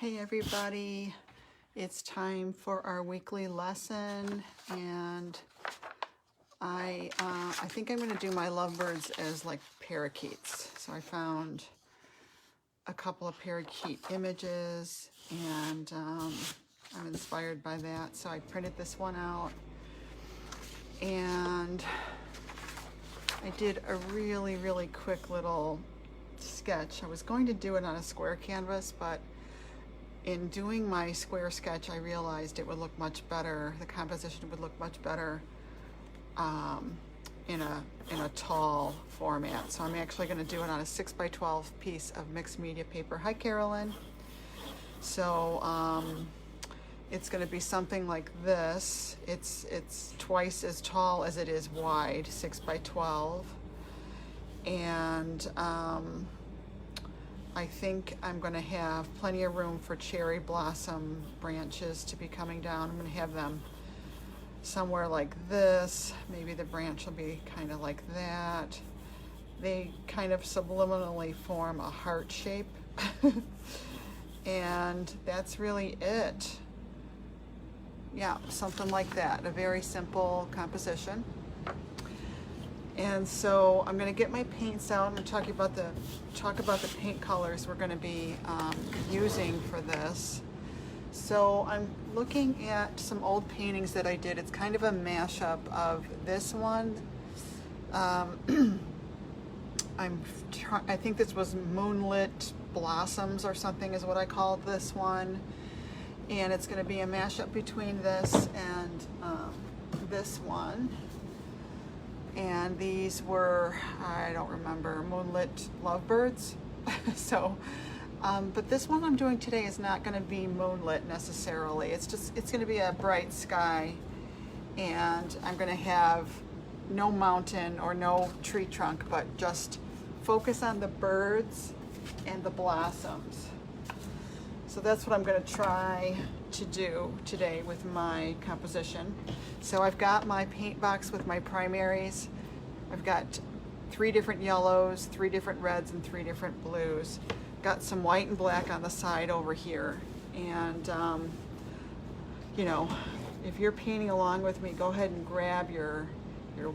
Hey everybody, it's time for our weekly lesson, and I think I'm going to do my lovebirds as like parakeets. So I found a couple of parakeet images, and I'm inspired by that. So I printed this one out, and I did a really quick little sketch. I was going to do it on a square canvas, but in doing my square sketch, I realized it would look much better. The composition would look much better in a tall format. So I'm actually going to do it on a 6x12 piece of mixed media paper. Hi, Carolyn. So it's going to be something like this. It's twice as tall as it is wide, 6x12, and I think I'm going to have plenty of room for cherry blossom branches to be coming down. I'm going to have them somewhere like this. Maybe the branch will be kind of like that. They kind of subliminally form a heart shape. And that's really it. Yeah, something like that. A very simple composition. And so I'm going to get my paints out. I'm going to talk about the paint colors we're going to be using for this. So I'm looking at some old paintings that I did. It's kind of a mashup of this one. I think this was Moonlit Blossoms or something is what I called this one. And it's going to be a mashup between this and this one. And these were, I don't remember, Moonlit Lovebirds. So, but this one I'm doing today is not going to be moonlit necessarily. It's going to be a bright sky, and I'm going to have no mountain or no tree trunk, but just focus on the birds and the blossoms. So that's what I'm going to try to do today with my composition. So I've got my paint box with my primaries. I've got 3 different yellows, 3 different reds, and 3 different blues. Got some white and black on the side over here. And, you know, if you're painting along with me, go ahead and grab your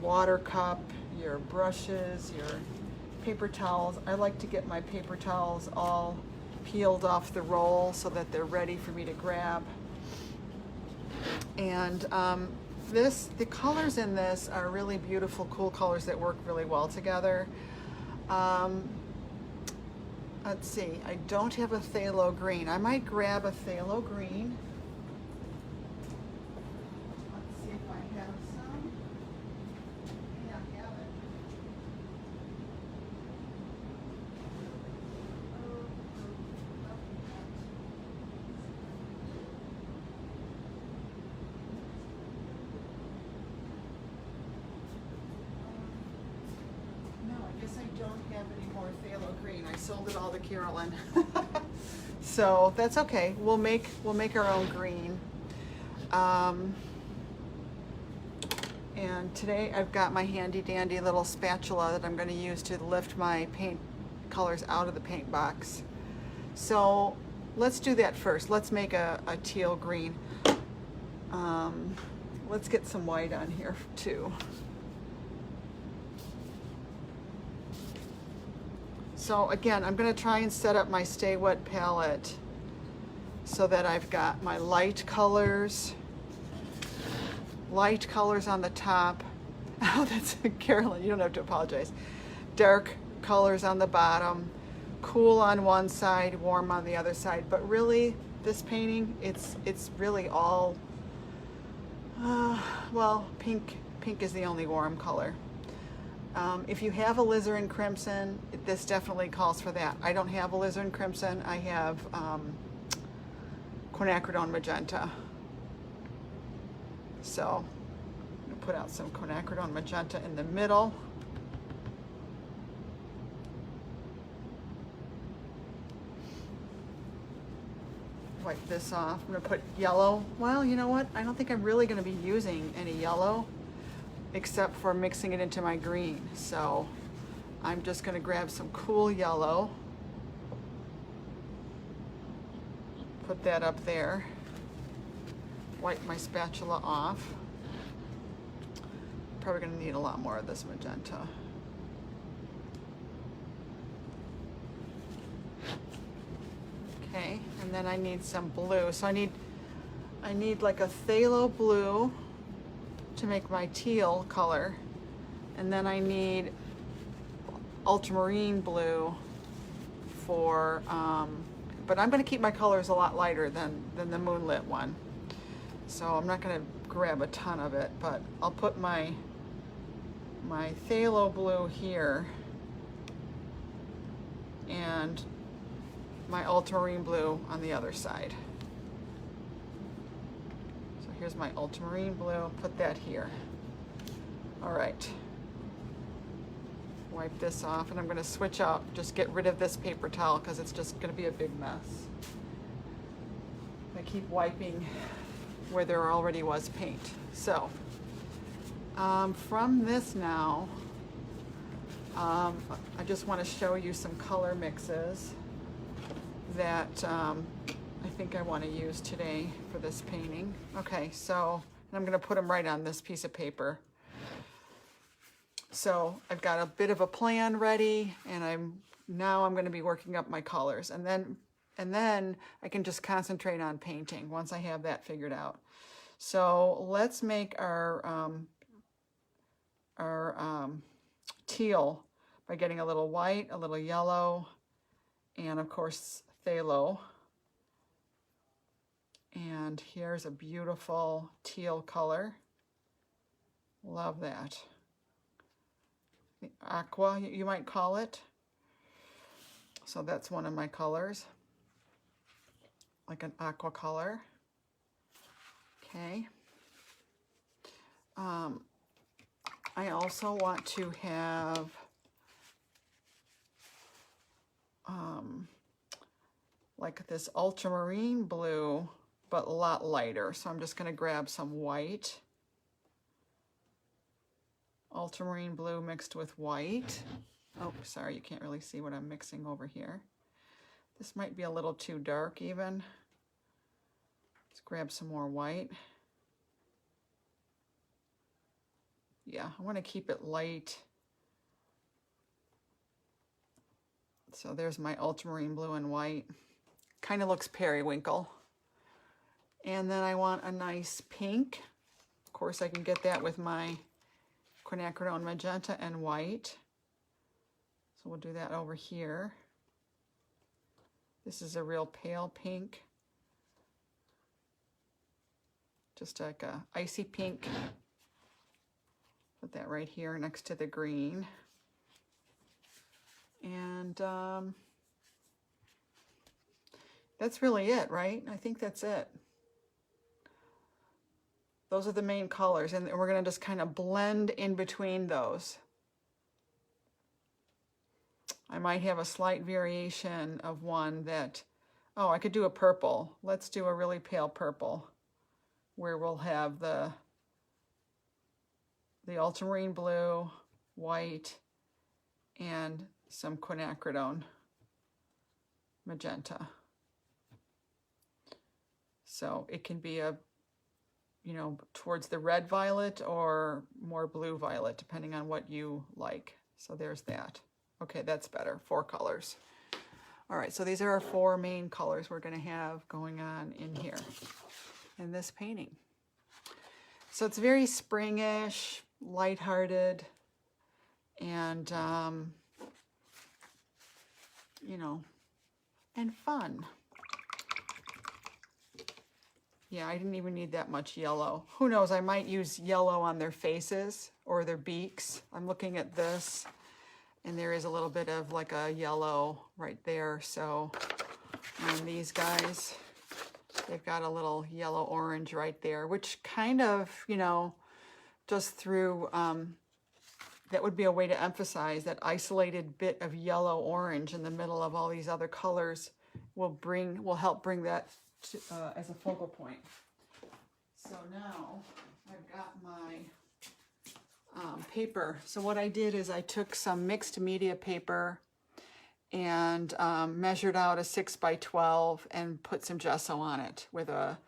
water cup, your brushes, your paper towels. I like to get my paper towels all peeled off the roll so that they're ready for me to grab. And the colors in this are really beautiful, cool colors that work really well together. Let's see, I don't have a phthalo green. I might grab a phthalo green. Let's see if I have some. I have it. Don't have any more phthalo green. I sold it all to Carolyn. So that's okay. We'll make our own green. And today I've got my handy dandy little spatula that I'm going to use to lift my paint colors out of the paint box. So let's do that first. Let's make a teal green. Let's get some white on here too. So again, I'm going to try and set up my Stay Wet palette so that I've got my light colors on the top. Oh, that's Carolyn, you don't have to apologize. Dark colors on the bottom, cool on one side, warm on the other side. But really, this painting, it's really all, well, pink is the only warm color. If you have alizarin crimson, this definitely calls for that. I don't have alizarin crimson. I have quinacridone magenta. So I'm going to put out some quinacridone magenta in the middle. Wipe this off. I'm going to put yellow. Well, you know what? I don't think I'm really going to be using any yellow, except for mixing it into my green. So I'm just going to grab some cool yellow, put that up there. Wipe my spatula off. Probably going to need a lot more of this magenta. Okay, and then I need some blue. So I need like a phthalo blue to make my teal color. And then I need ultramarine blue for, but I'm going to keep my colors a lot lighter than the moonlit one. So I'm not going to grab a ton of it, but I'll put my phthalo blue here and my ultramarine blue on the other side. So here's my ultramarine blue, put that here. All right. Wipe this off, and I'm going to switch out, just get rid of this paper towel because it's just going to be a big mess. I keep wiping where there already was paint. So from this now, I just want to show you some color mixes that I think I want to use today for this painting. Okay, so I'm going to put them right on this piece of paper. So I've got a bit of a plan ready, and now I'm going to be working up my colors, and then I can just concentrate on painting once I have that figured out. So let's make our teal by getting a little white, a little yellow, and of course phthalo. And here's a beautiful teal color. Love that. Aqua, you might call it. So that's one of my colors, like an aqua color. Okay. I also want to have like this ultramarine blue, but a lot lighter. So I'm just going to grab some white. Ultramarine blue mixed with white. Oh, sorry, you can't really see what I'm mixing over here. This might be a little too dark even. Let's grab some more white. Yeah, I want to keep it light. So there's my ultramarine blue and white. Kind of looks periwinkle. And then I want a nice pink. Of course, I can get that with my quinacridone magenta and white. So we'll do that over here. This is a real pale pink. Just like a icy pink. Put that right here next to the green. And that's really it, right? I think that's it. Those are the main colors, and we're going to just kind of blend in between those. I might have a slight variation of one that, oh, I could do a purple. Let's do a really pale purple where we'll have the ultramarine blue, white, and some quinacridone magenta. So it can be a, you know, towards the red violet or more blue violet, depending on what you like. So there's that. Okay, that's better. 4 colors. All right, so these are our 4 main colors we're going to have going on in here in this painting. So it's very springish, lighthearted, and you know, and fun. Yeah, I didn't even need that much yellow. Who knows, I might use yellow on their faces or their beaks. I'm looking at this, and there is a little bit of like a yellow right there. So on these guys, they've got a little yellow orange right there, which kind of, you know, just through, that would be a way to emphasize that isolated bit of yellow orange in the middle of all these other colors will help bring that to, as a focal point. So now I've got my paper. So what I did is I took some mixed media paper and measured out a 6 by 12 and put some gesso on it with a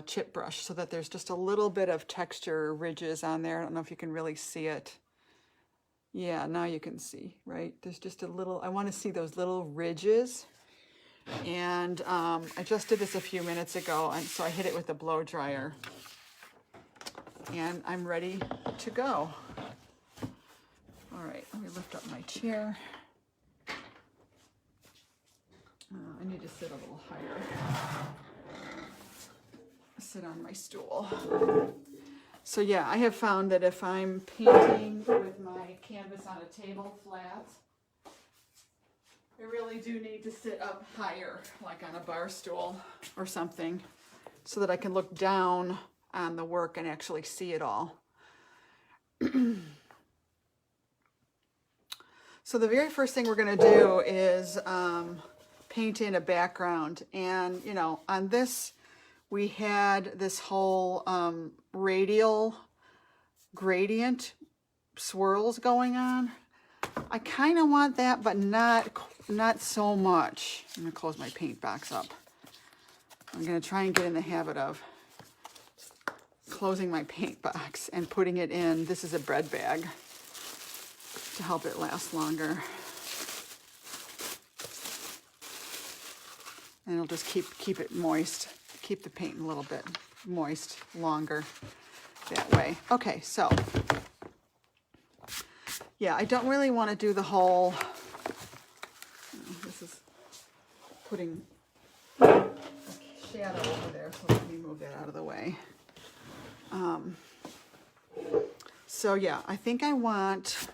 chip brush so that there's just a little bit of texture ridges on there. I don't know if you can really see it. Yeah, now you can see, right? There's just a little, I want to see those little ridges. And I just did this a few minutes ago, and so I hit it with a blow dryer. And I'm ready to go. All right, let me lift up my chair. I need to sit a little higher. Sit on my stool. So yeah, I have found that if I'm painting with my canvas on a table flat, I really do need to sit up higher, like on a bar stool or something, so that I can look down on the work and actually see it all. So the very first thing we're going to do is paint in a background. And, you know, on this, we had this whole radial gradient swirls going on. I kind of want that, but not so much. I'm going to close my paint box up. I'm going to try and get in the habit of closing my paint box and putting it in. This is a bread bag to help it last longer. And it'll just keep it moist, keep the paint a little bit moist longer that way. Okay, so yeah, I don't really want to do the whole, this is putting a shadow over there, so let me move that out of the way. So yeah, I think I want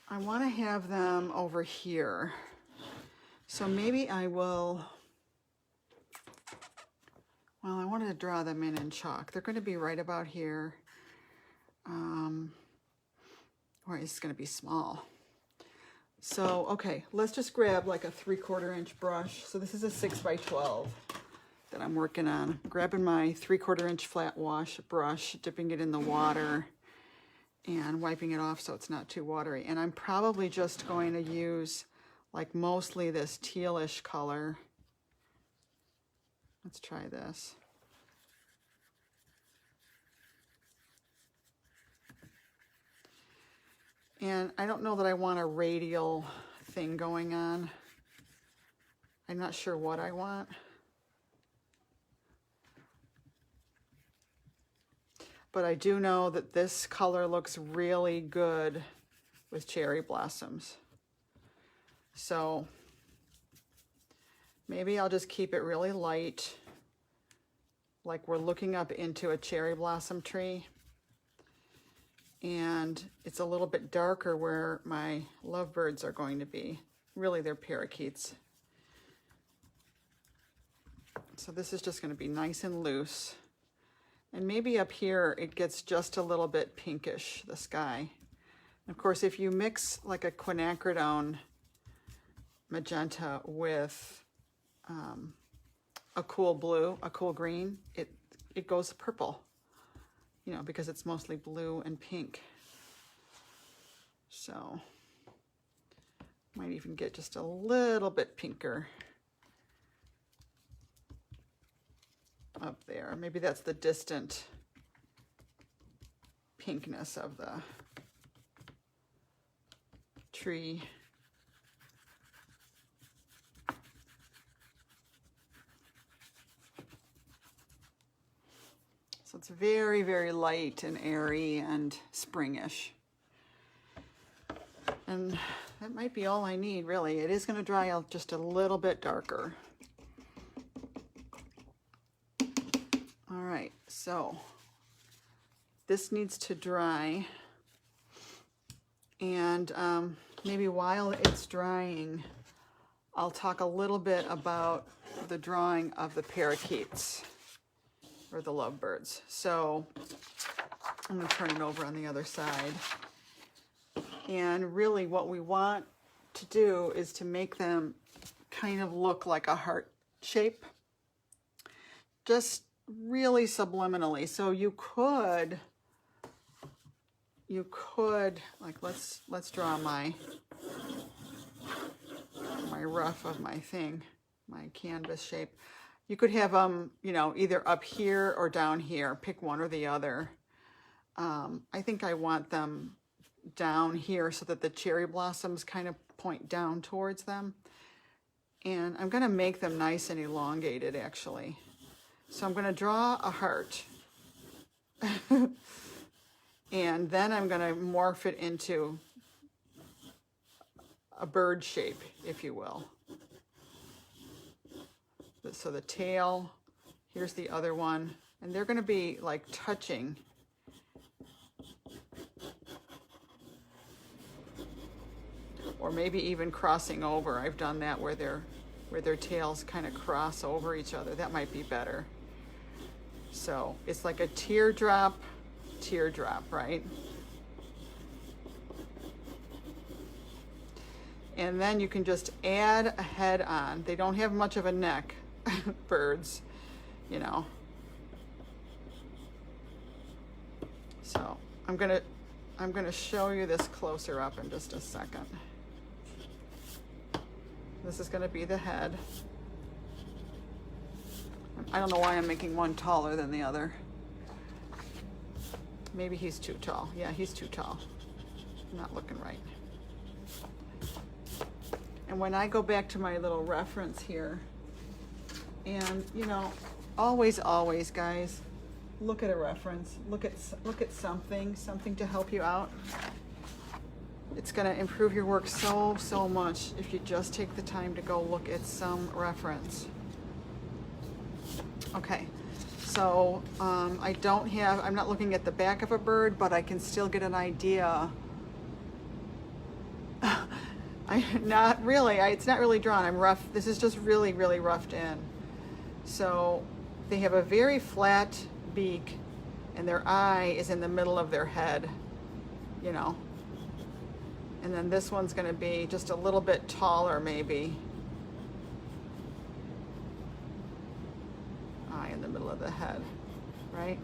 to have them over here. So maybe I will, well, I wanted to draw them in chalk. They're going to be right about here. Or it's going to be small. So, okay, let's just grab like a 3/4 inch brush. So this is a 6 by 12 that I'm working on. I'm grabbing my 3/4 inch flat wash brush, dipping it in the water and wiping it off so it's not too watery. And I'm probably just going to use like mostly this tealish color. Let's try this. And I don't know that I want a radial thing going on. I'm not sure what I want. But I do know that this color looks really good with cherry blossoms. So maybe I'll just keep it really light, like we're looking up into a cherry blossom tree. And it's a little bit darker where my lovebirds are going to be. Really, they're parakeets. So this is just going to be nice and loose. And maybe up here it gets just a little bit pinkish, the sky. And of course, if you mix like a quinacridone magenta with a cool blue, a cool green, it goes purple. You know, because it's mostly blue and pink. So, might even get just a little bit pinker up there. Maybe that's the distant pinkness of the tree. So it's very, very light and airy and springish. And that might be all I need, really. It is going to dry out just a little bit darker. All right, so this needs to dry. And maybe while it's drying, I'll talk a little bit about the drawing of the parakeets. Or the lovebirds. So I'm going to turn it over on the other side. And really what we want to do is to make them kind of look like a heart shape. Just really subliminally. So you could like let's draw my rough of my thing, my canvas shape. You could have them, you know, either up here or down here. Pick one or the other. I think I want them down here so that the cherry blossoms kind of point down towards them. And I'm going to make them nice and elongated, actually. So I'm going to draw a heart. And then I'm going to morph it into a bird shape, if you will. So the tail, here's the other one, and they're going to be like touching. Or maybe even crossing over. I've done that where their tails kind of cross over each other. That might be better. So it's like a teardrop, right? And then you can just add a head on. They don't have much of a neck, birds, you know. So I'm gonna show you this closer up in just a second. This is gonna be the head. I don't know why I'm making one taller than the other. Maybe he's too tall. Yeah, he's too tall. Not looking right. And when I go back to my little reference here, and you know, always, guys, look at a reference. Look at something to help you out. It's going to improve your work so much if you just take the time to go look at some reference. Okay, so I'm not looking at the back of a bird, but I can still get an idea. It's not really drawn. I'm rough. This is just really roughed in. So they have a very flat beak, and their eye is in the middle of their head, you know. And then this one's going to be just a little bit taller, maybe. Eye in the middle of the head, right?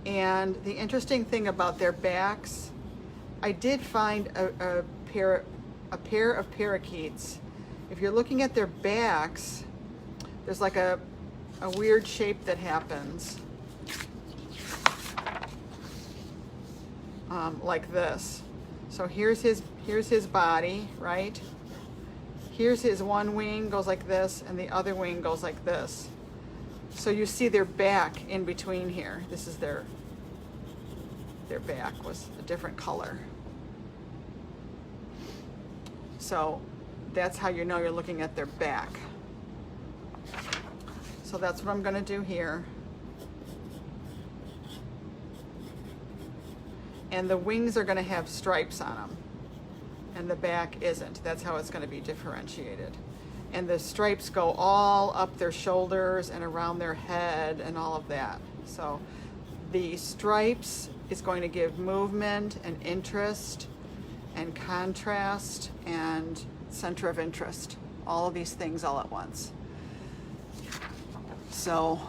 And the interesting thing about their backs, I did find a pair of parakeets. If you're looking at their backs, there's like a weird shape that happens. Like this. So here's his body, right? Here's his one wing goes like this, and the other wing goes like this. So you see their back in between here. This is their back was a different color. So that's how you know you're looking at their back. So that's what I'm going to do here. And the wings are going to have stripes on them, and the back isn't. That's how it's going to be differentiated. And the stripes go all up their shoulders and around their head and all of that. So the stripes is going to give movement and interest and contrast and center of interest. All of these things all at once. So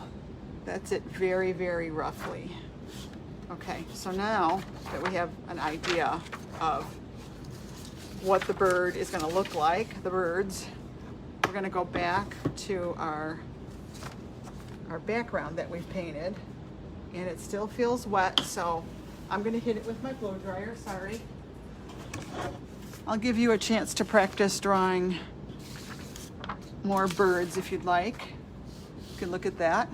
that's it very roughly. Okay, so now that we have an idea of what the bird is going to look like, the birds, we're going to go back to our background that we've painted, and it still feels wet, so I'm going to hit it with my blow dryer. Sorry. I'll give you a chance to practice drawing more birds if you'd like. You can look at that.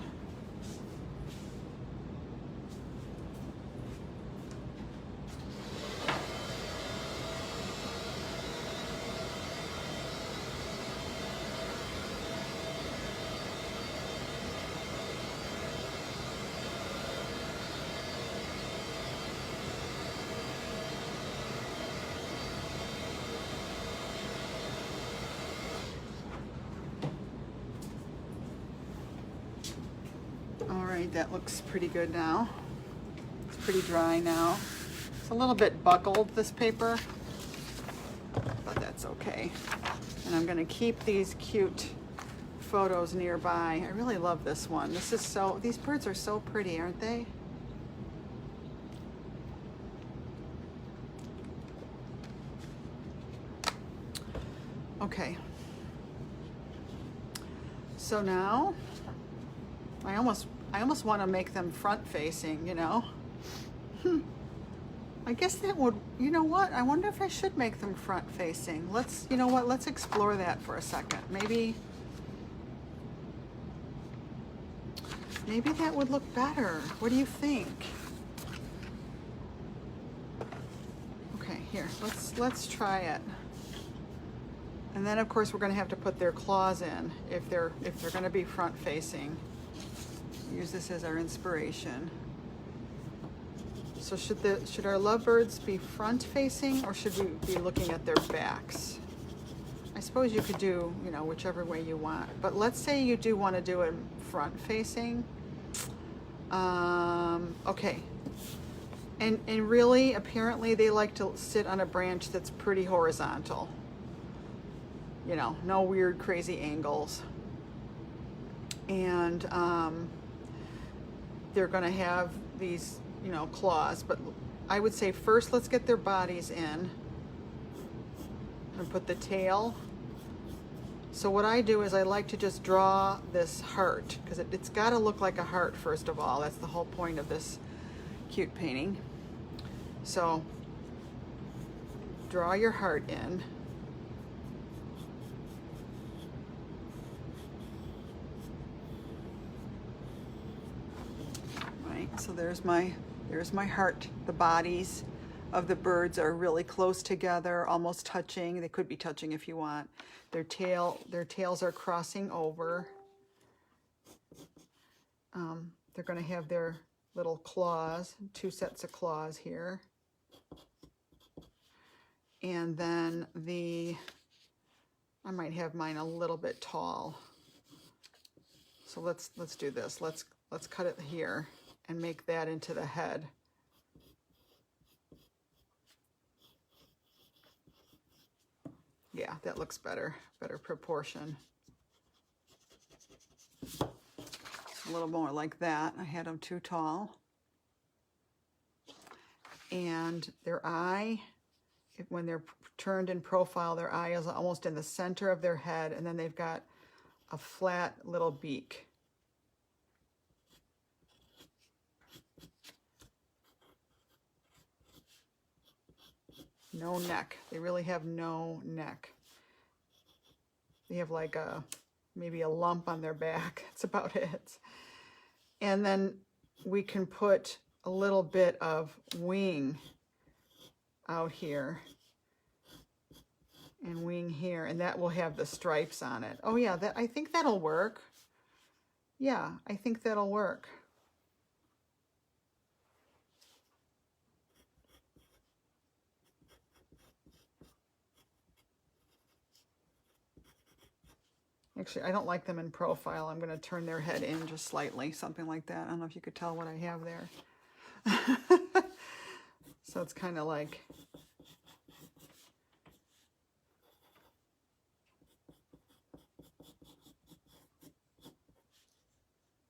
That looks pretty good now. It's pretty dry now. It's a little bit buckled, this paper, but that's okay. And I'm going to keep these cute photos nearby. I really love this one. These birds are so pretty, aren't they? Okay, So now I almost want to make them front facing, you know. I guess that would, you know what? I wonder if I should make them front facing. Let's, you know what? Let's explore that for a second. Maybe that would look better. What do you think? Okay, here, let's try it. And then of course we're going to have to put their claws in if they're going to be front facing. Use this as our inspiration. So should our lovebirds be front facing, or should we be looking at their backs? I suppose you could do, you know, whichever way you want. But let's say you do want to do it front facing. Okay. And really, apparently they like to sit on a branch that's pretty horizontal. You know, no weird crazy angles. And they're going to have these, you know, claws, but I would say first let's get their bodies in and put the tail. So what I do is I like to just draw this heart, because it's got to look like a heart first of all. That's the whole point of this cute painting. So draw your heart in. Right, so there's my heart. The bodies of the birds are really close together, almost touching. They could be touching if you want. Their tails are crossing over. They're going to have their little claws, 2 sets of claws here. And then I might have mine a little bit tall. So let's do this. Let's cut it here and make that into the head. Yeah, that looks better proportion. A little more like that. I had them too tall. And their eye, when they're turned in profile, their eye is almost in the center of their head, and then they've got a flat little beak. No neck. They really have no neck. They have like maybe a lump on their back. That's about it. And then we can put a little bit of wing out here and wing here, and that will have the stripes on it. Oh yeah, I think that'll work. Yeah, I think that'll work. Actually, I don't like them in profile. I'm going to turn their head in just slightly, something like that. I don't know if you could tell what I have there. So it's kind of like,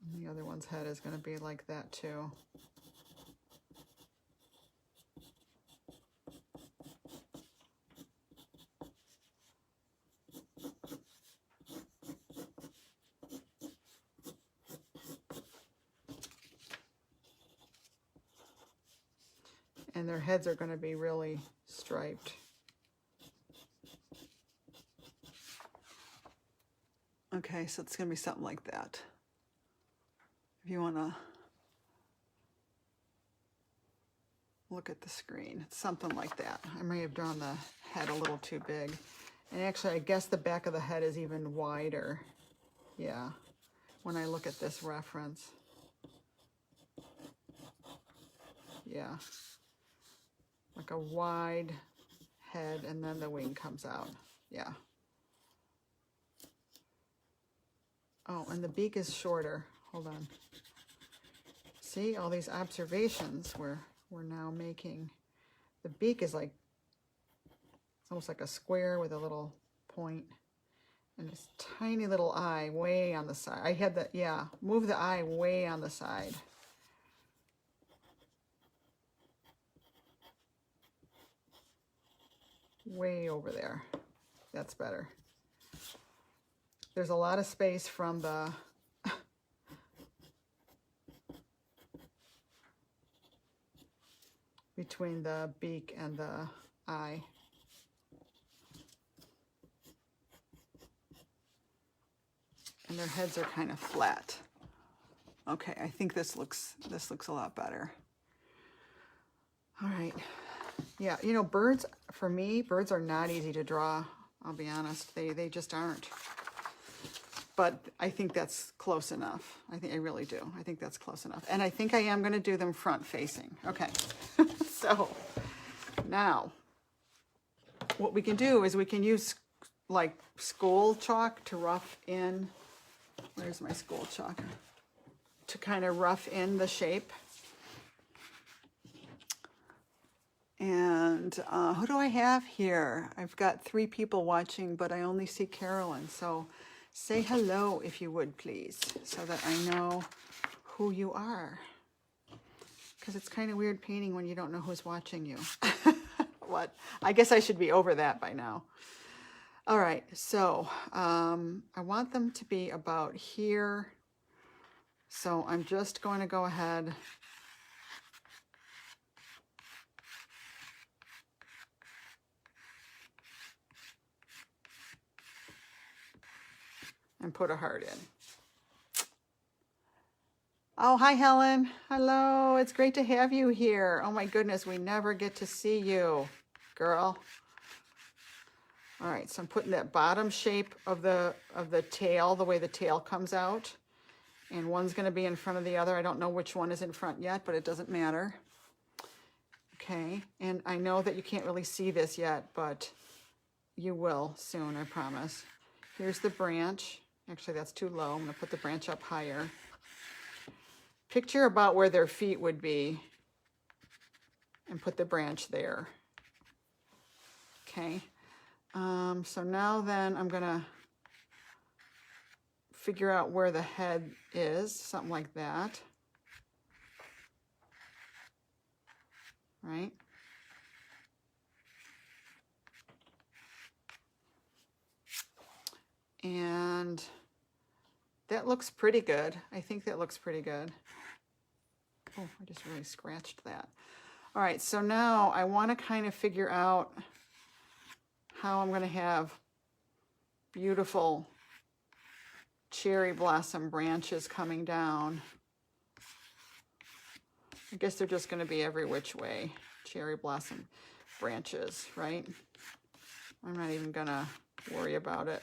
and the other one's head is going to be like that too. And their heads are going to be really striped. Okay, so it's going to be something like that. If you want to look at the screen, it's something like that. I may have drawn the head a little too big. And actually, I guess the back of the head is even wider. Yeah, when I look at this reference. Yeah. Like a wide head, and then the wing comes out. Yeah. Oh, and the beak is shorter. Hold on. See, all these observations we're now making. The beak is like, it's almost like a square with a little point. And this tiny little eye way on the side. I had that, yeah, move the eye way on the side. Way over there. That's better. there's a lot of space from the between the beak and the eye. And their heads are kind of flat. Okay, I think this looks a lot better. All right. Yeah, you know, birds, for me, birds are not easy to draw. I'll be honest, they just aren't. But I think that's close enough. I really do. I think that's close enough. And I think I am going to do them front facing. Okay. So now what we can do is we can use like school chalk to rough in. Where's my school chalk? To kind of rough in the shape. And who do I have here? I've got 3 people watching, but I only see Carolyn. So say hello if you would, please, so that I know who you are. Because it's kind of weird painting when you don't know who's watching you. What? I guess I should be over that by now. All right, so I want them to be about here. So I'm just going to go ahead and put a heart in. Oh, hi, Helen. Hello. It's great to have you here. Oh, my goodness. We never get to see you, girl. All right. So I'm putting that bottom shape of the tail, the way the tail comes out. And one's going to be in front of the other. I don't know which one is in front yet, but it doesn't matter. Okay. And I know that you can't really see this yet, but you will soon, I promise. Here's the branch. Actually, that's too low. I'm going to put the branch up higher. Picture about where their feet would be and put the branch there. Okay. So now then I'm going to figure out where the head is, something like that. Right? And that looks pretty good. I think that looks pretty good. Oh, I just really scratched that. All right, so now I want to kind of figure out how I'm going to have beautiful cherry blossom branches coming down. I guess they're just going to be every which way. Cherry blossom branches, right? I'm not even going to worry about it.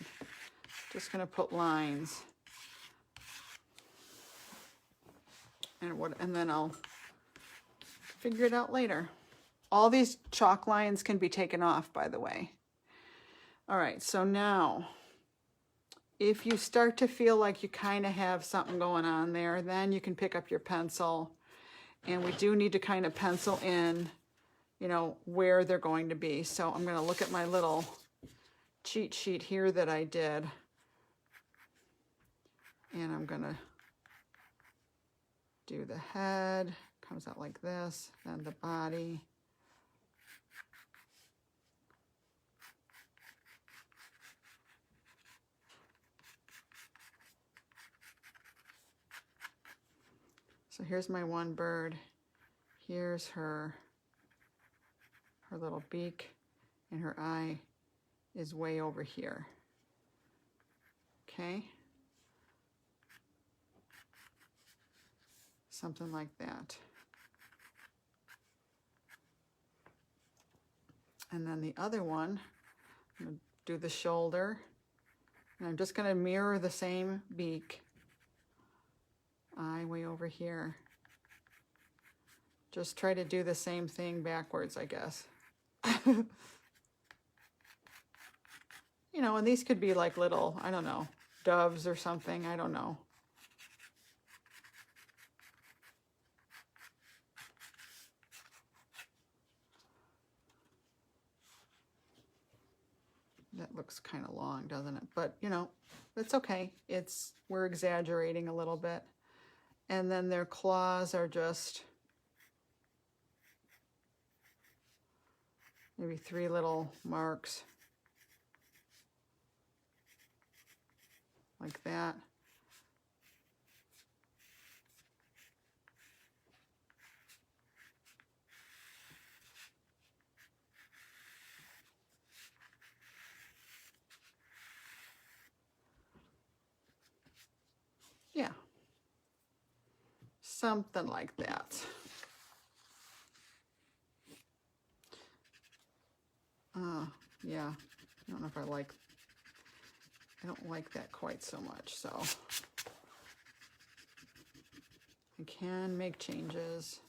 Just going to put lines. And then I'll figure it out later. All these chalk lines can be taken off, by the way. All right, so now, if you start to feel like you kind of have something going on there, then you can pick up your pencil. And we do need to kind of pencil in, you know, where they're going to be. So I'm going to look at my little cheat sheet here that I did. And I'm going to do the head, comes out like this, then the body. So here's my one bird. Here's her little beak, and her eye is way over here. Okay? Something like that. And then the other one, I'm going to do the shoulder. And I'm just going to mirror the same beak. Eye way over here. Just try to do the same thing backwards, I guess. You know, and these could be like little, I don't know, doves or something. I don't know. That looks kind of long, doesn't it? But, you know, it's okay. We're exaggerating a little bit. And then their claws are just maybe 3 little marks. like that. Yeah, something like that. Yeah, I don't know if I don't like that quite so much, so I can make changes.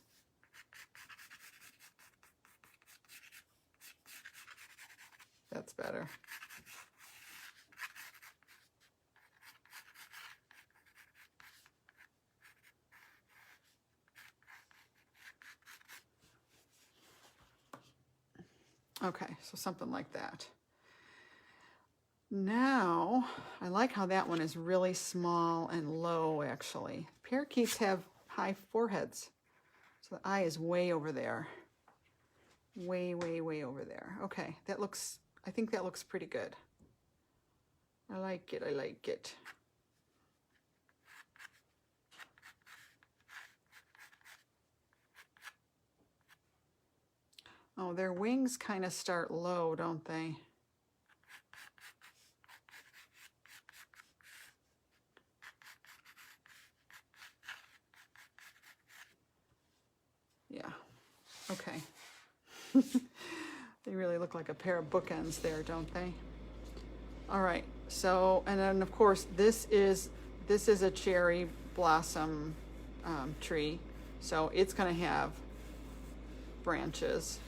That's better. Okay, so something like that. Now, I like how that one is really small and low, actually. Parakeets have high foreheads, so the eye is way over there. Way, way, way over there. Okay, that looks, I think that looks pretty good. I like it, I like it. Oh, their wings kind of start low, don't they? Yeah, okay. They really look like a pair of bookends there, don't they? All right, so, and then of course, this is a cherry blossom tree, so it's gonna have branches,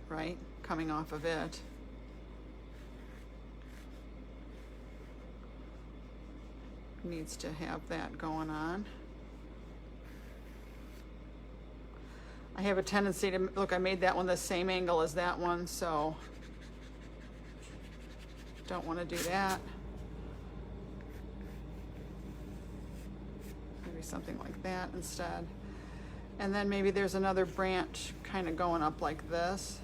right, coming off of it. Needs to have that going on. I have a tendency to, look, I made that one the same angle as that one, so don't want to do that. Maybe something like that instead. And then maybe there's another branch kind of going up like this.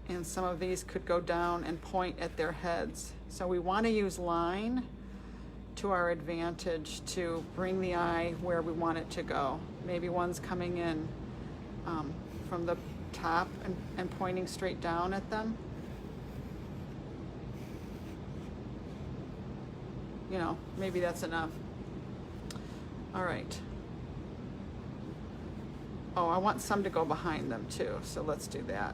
And some of these could go down and point at their heads. So we want to use line to our advantage to bring the eye where we want it to go. Maybe one's coming in from the top and pointing straight down at them. You know, maybe that's enough. All right. Oh, I want some to go behind them too, so let's do that.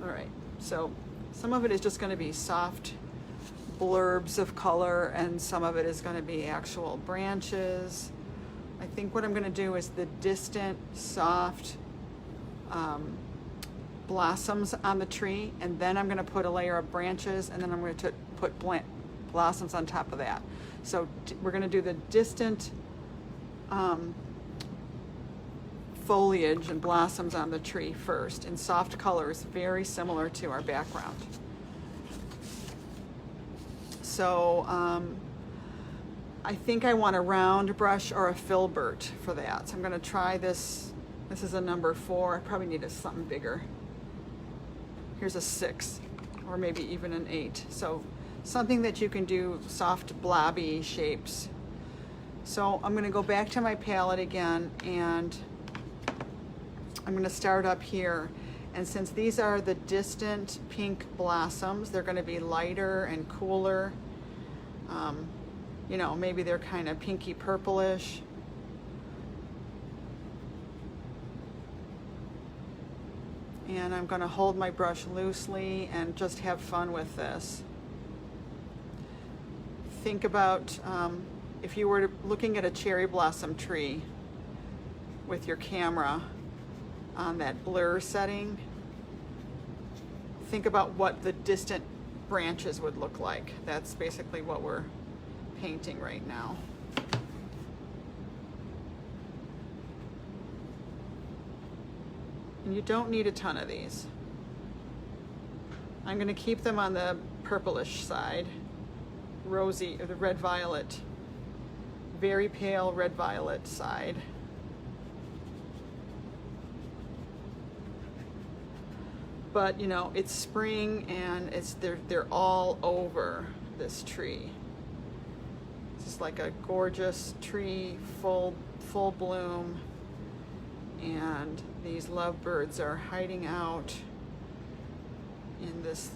All right, so some of it is just going to be soft blurbs of color, and some of it is going to be actual branches. I think what I'm going to do is the distant, soft blossoms on the tree, and then I'm going to put a layer of branches, and then I'm going to put blossoms on top of that. So we're going to do the distant foliage and blossoms on the tree first in soft colors, very similar to our background. So I think I want a round brush or a filbert for that. So I'm going to try this. This is a number 4. I probably need something bigger. Here's a 6, or maybe even an 8. So something that you can do soft blobby shapes. So I'm going to go back to my palette again, and I'm going to start up here. And since these are the distant pink blossoms, they're going to be lighter and cooler. You know, maybe they're kind of pinky purplish. And I'm going to hold my brush loosely and just have fun with this. Think about if you were looking at a cherry blossom tree with your camera on that blur setting, think about what the distant branches would look like. That's basically what we're painting right now. And you don't need a ton of these. I'm going to keep them on the purplish side, rosy, or the red violet, very pale red violet side. But you know, it's spring and they're all over this tree. It's like a gorgeous tree, full bloom, and these lovebirds are hiding out in this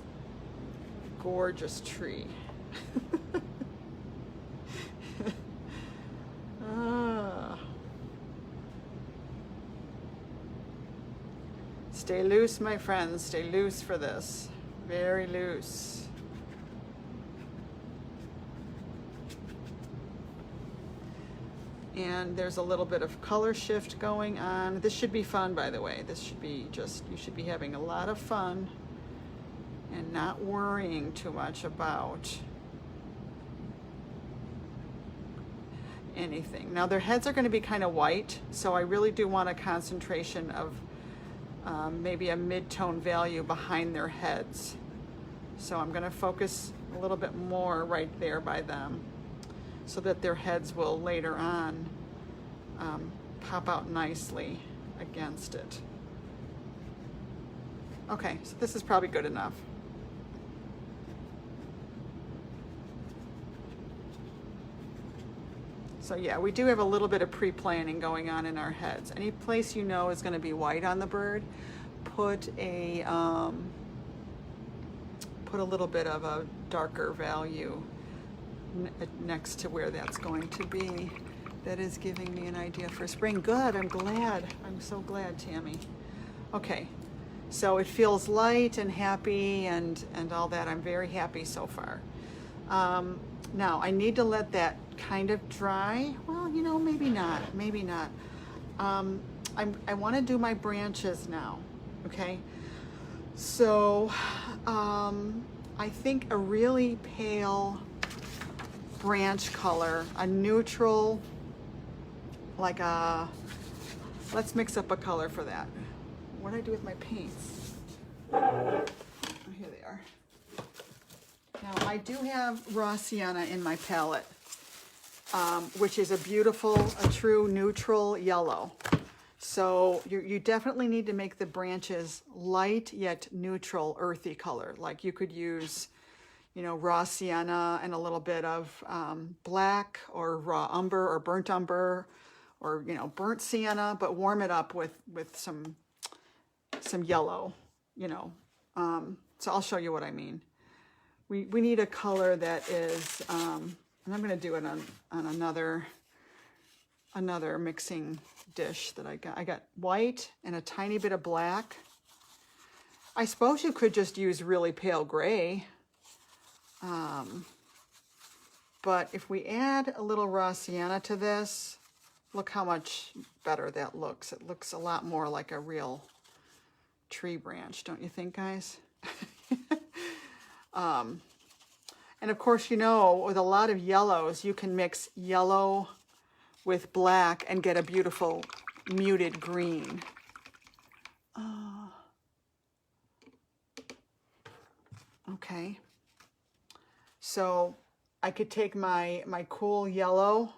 gorgeous tree. Stay loose, my friends, stay loose for this. Very loose. And there's a little bit of color shift going on. This should be fun, by the way. This should be just, you should be having a lot of fun and not worrying too much about anything. Now their heads are going to be kind of white, so I really do want a concentration of maybe a mid-tone value behind their heads. So I'm going to focus a little bit more right there by them, so that their heads will later on pop out nicely against it. Okay, so this is probably good enough. So yeah, we do have a little bit of pre-planning going on in our heads. Any place you know is going to be white on the bird, put a little bit of a darker value next to where that's going to be. That is giving me an idea for spring. Good, I'm glad. I'm so glad, Tammy. Okay, so it feels light and happy and all that. I'm very happy so far. Now I need to let that kind of dry. Well, you know, maybe not, maybe not. I want to do my branches now, okay? So I think a really pale branch color, a neutral, like a, let's mix up a color for that. What do I do with my paints? Oh, here they are. Now I do have raw sienna in my palette, which is a beautiful, a true neutral yellow. So you definitely need to make the branches light yet neutral, earthy color. Like you could use, you know, raw sienna and a little bit of black or raw umber or burnt umber, or, you know, burnt sienna, but warm it up with some yellow, you know. So I'll show you what I mean. We need a color that is, and I'm going to do it on another mixing dish that I got. I got white and a tiny bit of black. I suppose you could just use really pale gray. But if we add a little raw sienna to this, look how much better that looks. It looks a lot more like a real tree branch, don't you think, guys? And of course, you know, with a lot of yellows, you can mix yellow with black and get a beautiful muted green. Okay. So I could take my cool yellow,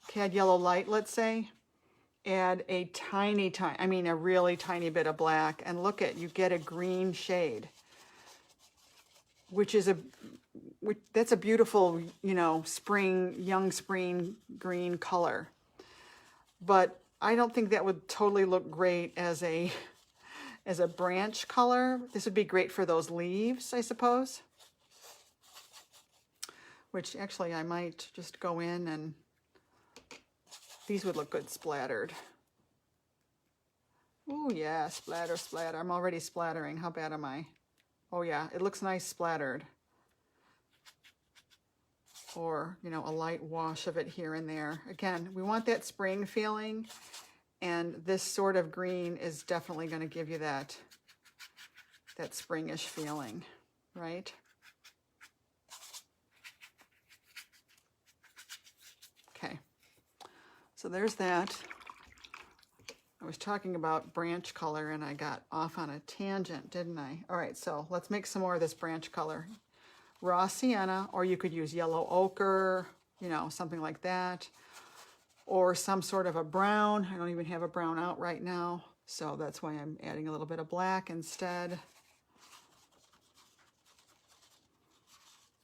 cad yellow light, let's say, add a a really tiny bit of black, and look at, you get a green shade, which is that's a beautiful, you know, young spring green color. But I don't think that would totally look great as a branch color. This would be great for those leaves, I suppose. Which actually I might just go in and these would look good splattered. Oh yeah, splatter, splatter. I'm already splattering. How bad am I? Oh yeah, it looks nice splattered. Or, you know, a light wash of it here and there. Again, we want that spring feeling, and this sort of green is definitely going to give you that springish feeling, right? Okay, so there's that. I was talking about branch color and I got off on a tangent, didn't I? All right, so let's make some more of this branch color. Raw sienna, or you could use yellow ochre, you know, something like that. Or some sort of a brown. I don't even have a brown out right now. So that's why I'm adding a little bit of black instead.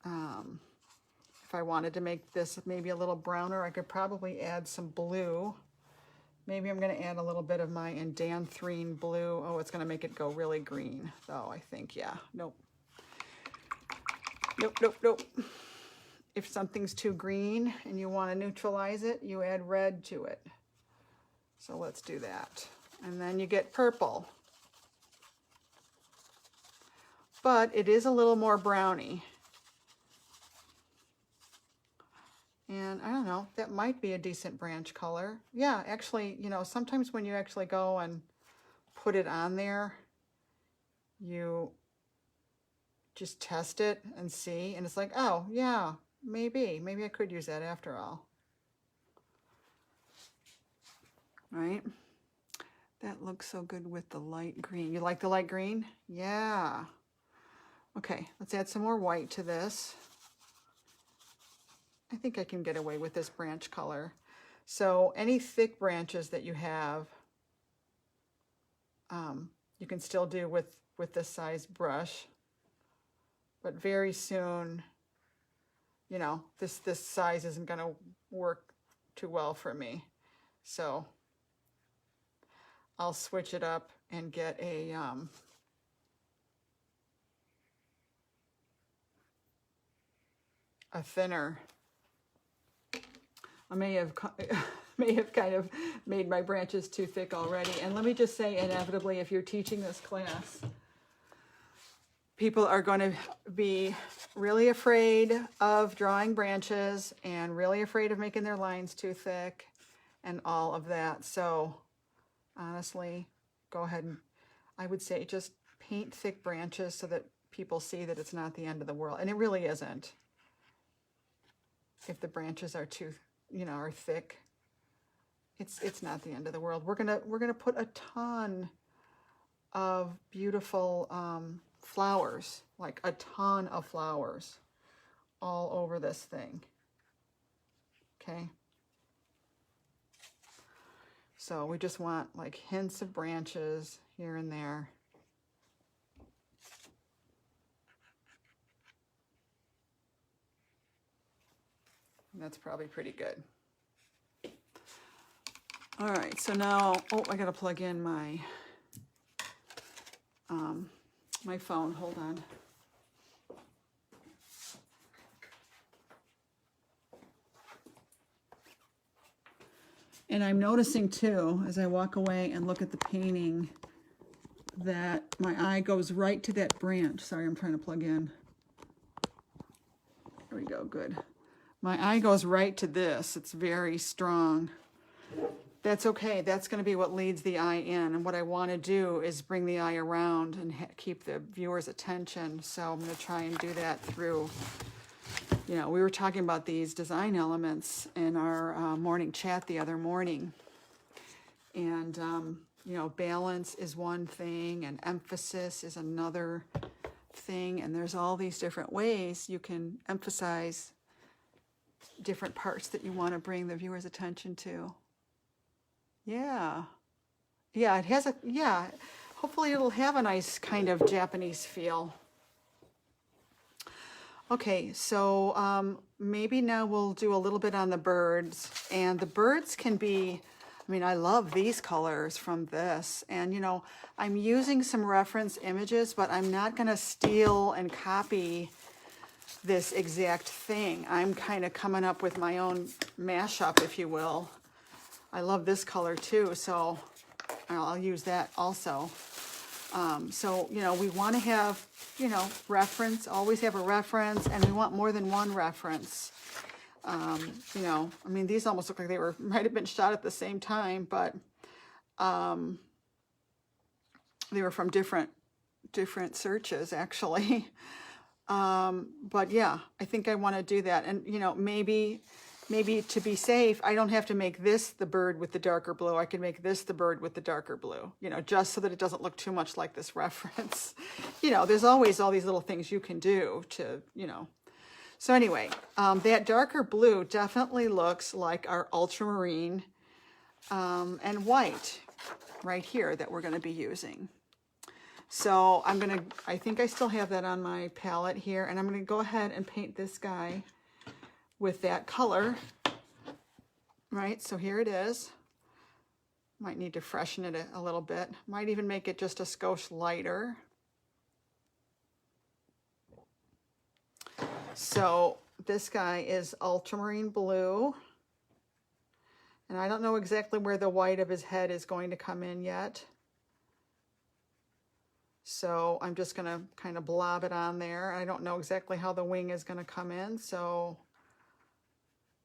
If I wanted to make this maybe a little browner, I could probably add some blue. Maybe I'm going to add a little bit of my Indanthrene blue. Oh, it's going to make it go really green, though, I think. Yeah, nope. Nope, nope, nope. If something's too green and you want to neutralize it, you add red to it. So let's do that. And then you get purple. But it is a little more browny. And I don't know, that might be a decent branch color. Yeah, actually, you know, sometimes when you actually go and put it on there, you just test it and see, and it's like, oh, yeah, maybe I could use that after all. Right? That looks so good with the light green. You like the light green? Yeah. Okay, let's add some more white to this. I think I can get away with this branch color. So any thick branches that you have, you can still do with this size brush. But very soon, you know, this size isn't going to work too well for me. So I'll switch it up and get a thinner. I may have kind of made my branches too thick already. And let me just say, inevitably, if you're teaching this class, people are going to be really afraid of drawing branches and really afraid of making their lines too thick and all of that. So honestly, go ahead and I would say just paint thick branches so that people see that it's not the end of the world. And it really isn't. If the branches are too, you know, are thick, it's not the end of the world. We're gonna put a ton of beautiful flowers, like a ton of flowers all over this thing. Okay. So we just want like hints of branches here and there. And that's probably pretty good. All right, so now, oh, I gotta plug in my my phone. Hold on. And I'm noticing too, as I walk away and look at the painting, that my eye goes right to that branch. Sorry, I'm trying to plug in. There we go, good. My eye goes right to this. It's very strong. That's okay. That's going to be what leads the eye in. And what I want to do is bring the eye around and keep the viewer's attention. So I'm going to try and do that through, you know, we were talking about these design elements in our morning chat the other morning. And, you know, balance is one thing and emphasis is another thing. And there's all these different ways you can emphasize different parts that you want to bring the viewer's attention to. Yeah. Yeah, it has a, yeah, hopefully it'll have a nice kind of Japanese feel. Okay, so maybe now we'll do a little bit on the birds. And the birds can be, I mean, I love these colors from this. And, you know, I'm using some reference images, but I'm not going to steal and copy this exact thing. I'm kind of coming up with my own mashup, if you will. I love this color too, so I'll use that also. So, you know, we want to have, you know, reference, always have a reference, and we want more than one reference. You know, I mean, these almost look like they might have been shot at the same time, but they were from different searches, actually. But yeah, I think I want to do that. And, you know, maybe to be safe, I don't have to make this the bird with the darker blue. I can make this the bird with the darker blue, you know, just so that it doesn't look too much like this reference. You know, there's always all these little things you can do to, you know. So anyway, that darker blue definitely looks like our ultramarine and white. right here that we're going to be using. So I think I still have that on my palette here, and I'm going to go ahead and paint this guy with that color. Right, so here it is. Might need to freshen it a little bit. Might even make it just a skosh lighter. So this guy is ultramarine blue. And I don't know exactly where the white of his head is going to come in yet. So I'm just going to kind of blob it on there. I don't know exactly how the wing is going to come in, so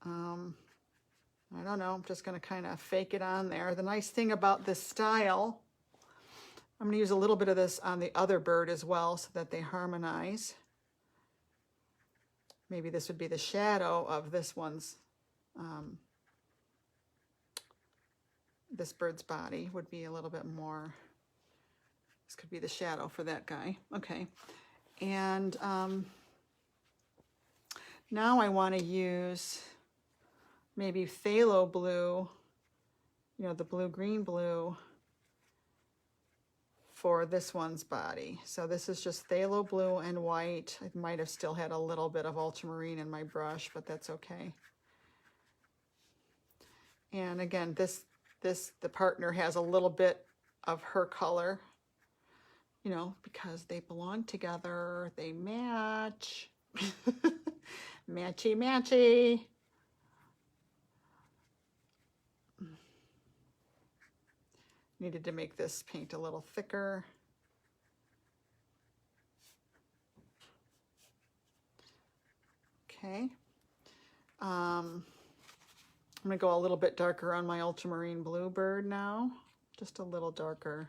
I don't know. I'm just going to kind of fake it on there. The nice thing about this style, I'm going to use a little bit of this on the other bird as well so that they harmonize. Maybe this would be the shadow of this one's, this bird's body would be a little bit more, this could be the shadow for that guy. Okay. And now I want to use maybe phthalo blue, you know, the blue-green blue for this one's body. So this is just phthalo blue and white. I might have still had a little bit of ultramarine in my brush, but that's okay. And again, the partner has a little bit of her color, you know, because they belong together, they match. Matchy, matchy. Needed to make this paint a little thicker. Okay. I'm going to go a little bit darker on my ultramarine blue bird now. Just a little darker.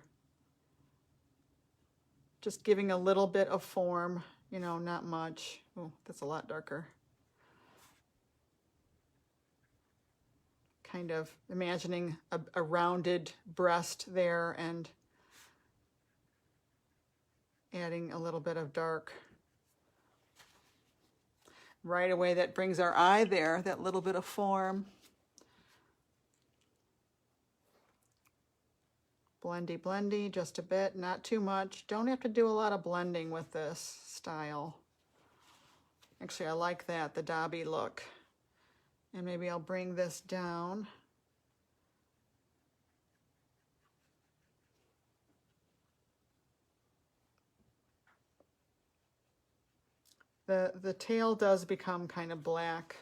Just giving a little bit of form, you know, not much. Oh, that's a lot darker. Kind of imagining a rounded breast there and adding a little bit of dark. Right away, that brings our eye there, that little bit of form. Blendy, blendy, just a bit, not too much. Don't have to do a lot of blending with this style. Actually, I like that, the Dobby look. And maybe I'll bring this down. The tail does become kind of black.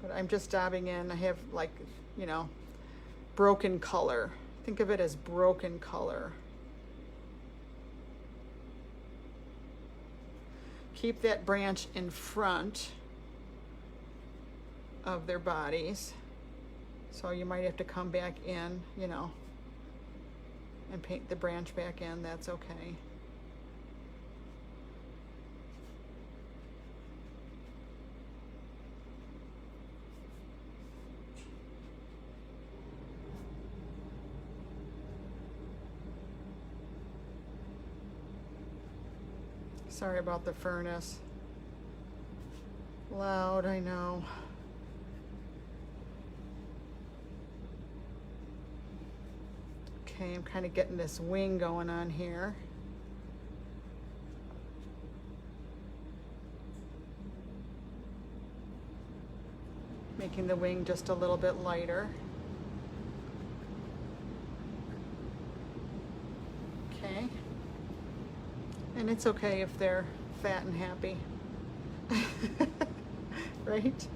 But I'm just dabbing in. I have, like, you know, broken color. Think of it as broken color. Keep that branch in front of their bodies. So you might have to come back in, you know, and paint the branch back in. That's okay. Sorry about the furnace. Loud, I know. Okay, I'm kind of getting this wing going on here. Making the wing just a little bit lighter. Okay. And it's okay if they're fat and happy. Right?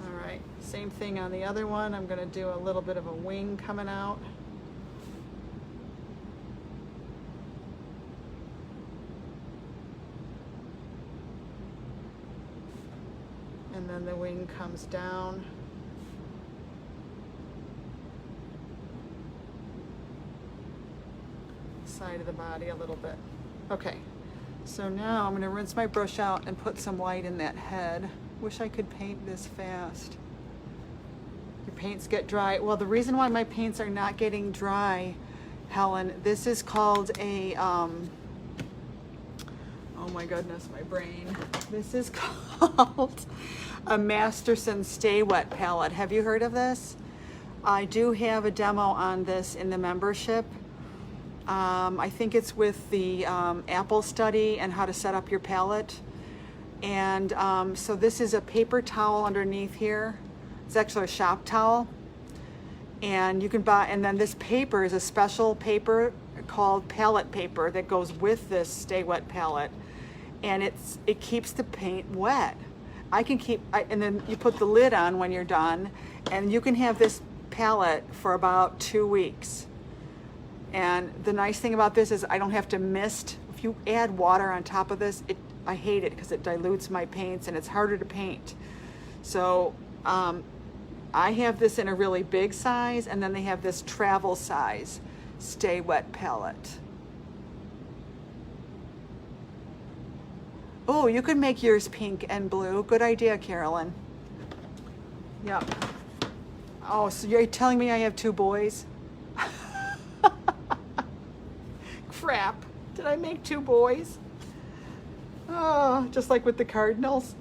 All right, same thing on the other one. I'm going to do a little bit of a wing coming out. And then the wing comes down. Side of the body a little bit. Okay, so now I'm going to rinse my brush out and put some white in that head. Wish I could paint this fast. Your paints get dry. Well, the reason why my paints are not getting dry, Helen, this is called a Oh my goodness, my brain. This is called a Masterson Stay Wet palette. Have you heard of this? I do have a demo on this in the membership. I think it's with the Apple study and how to set up your palette. And so this is a paper towel underneath here. It's actually a shop towel. And you can buy, and then this paper is a special paper called palette paper that goes with this Stay Wet palette. And it keeps the paint wet. And then you put the lid on when you're done, and you can have this palette for about 2 weeks. And the nice thing about this is I don't have to mist. If you add water on top of this, I hate it because it dilutes my paints and it's harder to paint. So I have this in a really big size, and then they have this travel size Stay Wet palette. Oh, you could make yours pink and blue. Good idea, Carolyn. Yep. Oh, so you're telling me I have 2 boys? Crap. Did I make 2 boys? Oh, just like with the cardinals.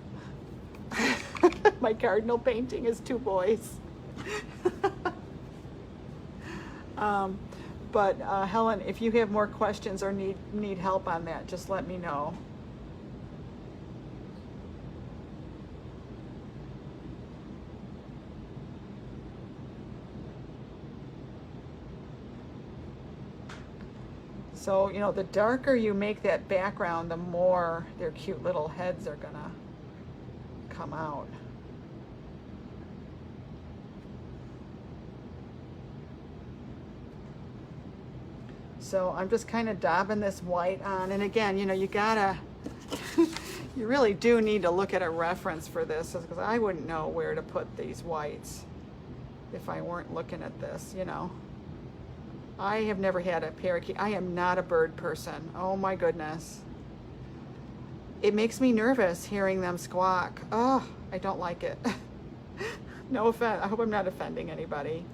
My cardinal painting is 2 boys. But Helen, if you have more questions or need help on that, just let me know. So, you know, the darker you make that background, the more their cute little heads are gonna come out. So I'm just kind of dabbing this white on. And again, you know, you gotta, you really do need to look at a reference for this, because I wouldn't know where to put these whites if I weren't looking at this, you know. I have never had a parakeet. I am not a bird person. Oh my goodness. It makes me nervous hearing them squawk. Oh, I don't like it. No offense. I hope I'm not offending anybody.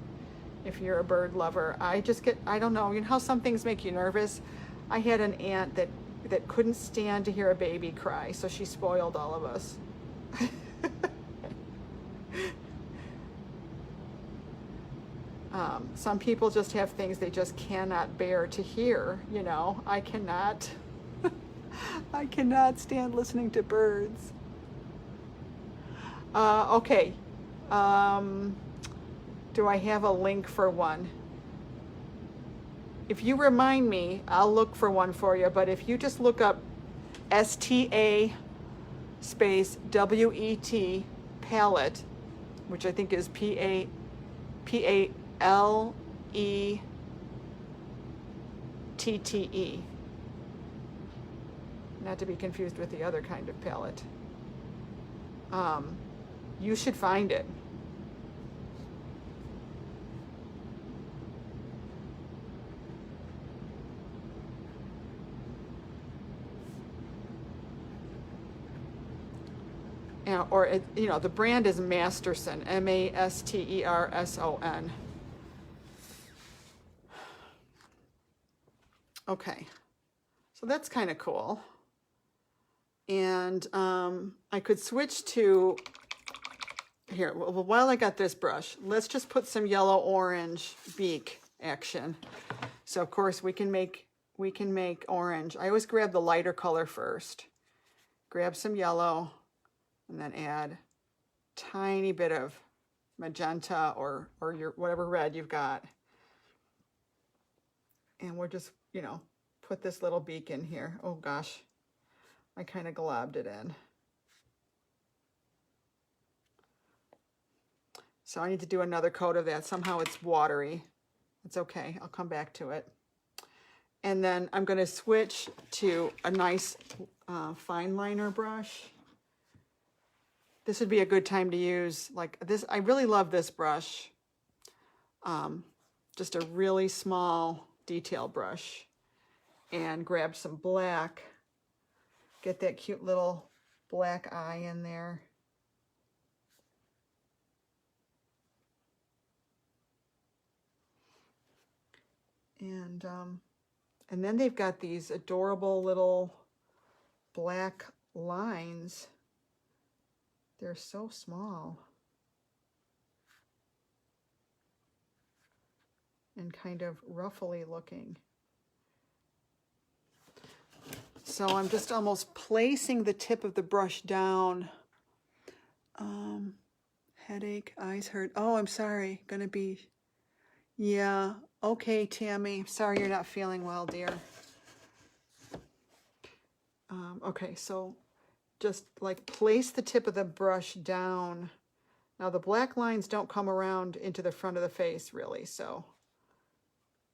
If you're a bird lover, I don't know. You know how some things make you nervous? I had an aunt that couldn't stand to hear a baby cry, so she spoiled all of us. Some people just have things they just cannot bear to hear, you know. I cannot stand listening to birds. Okay. Do I have a link for one? If you remind me, I'll look for one for you, but if you just look up STA space WET palette, which I think is PALETTE, not to be confused with the other kind of palette. You should find it. Or it, you know, the brand is Masterson, MASTERSON. Okay, so that's kind of cool. And I could switch to, here, well, while I got this brush, let's just put some yellow-orange beak action. So of course we can make orange. I always grab the lighter color first. Grab some yellow, and then add tiny bit of magenta or your whatever red you've got. And we're just, you know, put this little beak in here. Oh gosh, I kind of globbed it in. So I need to do another coat of that. Somehow it's watery. It's okay, I'll come back to it. And then I'm going to switch to a nice fine liner brush. This would be a good time to use like this. I really love this brush. Just a really small detail brush. And grab some black. Get that cute little black eye in there. And then they've got these adorable little black lines, they're so small and kind of ruffly looking. So I'm just almost placing the tip of the brush down. Headache, eyes hurt. Oh, I'm sorry. Gonna be, yeah. Okay, Tammy. Sorry you're not feeling well, dear. Okay, so just like place the tip of the brush down. Now the black lines don't come around into the front of the face really, so.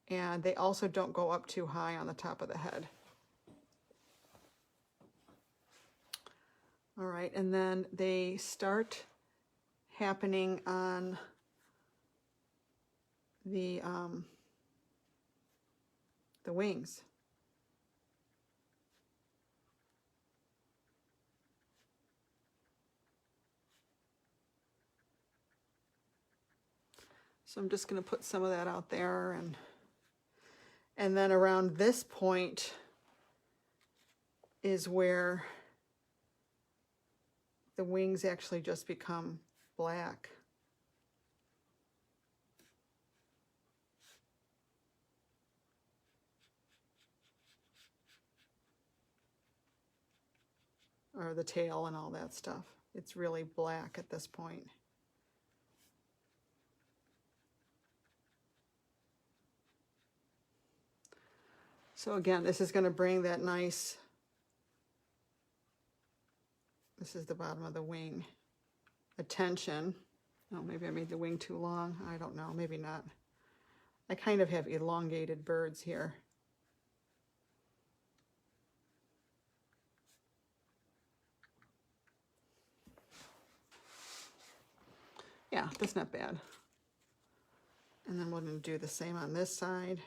And they also don't go up too high on the top of the head. All right, and then they start happening on the wings. So I'm just going to put some of that out there, and then around this point is where the wings actually just become black. Or the tail and all that stuff. It's really black at this point. So again, this is going to bring that nice, this is the bottom of the wing, attention. Oh, maybe I made the wing too long. I don't know, maybe not. I kind of have elongated birds here. Yeah, that's not bad. And then we're going to do the same on this side.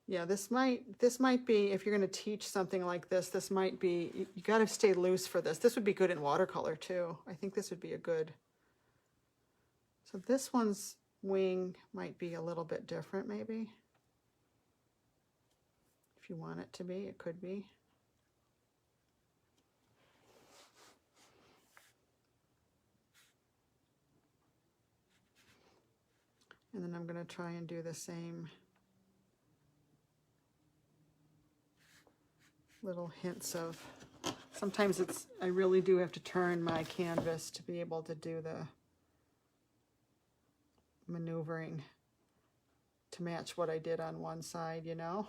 Yeah, this might be, if you're going to teach something like this might be, you got to stay loose for this. This would be good in watercolor too. I think this would be a good. So this one's wing might be a little bit different maybe. If you want it to be, it could be. And then I'm going to try and do the same little hints of, sometimes it's, I really do have to turn my canvas to be able to do the maneuvering to match what I did on one side, you know?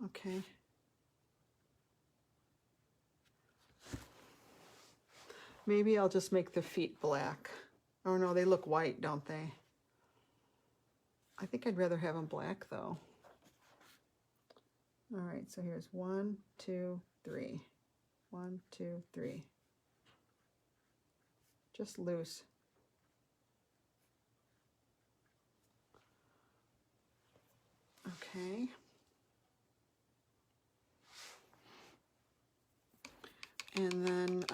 Okay. Maybe I'll just make the feet black. Oh no, they look white, don't they? I think I'd rather have them black though. All right, so here's 1, 2, 3. 1, 2, 3. Just loose. Okay. And then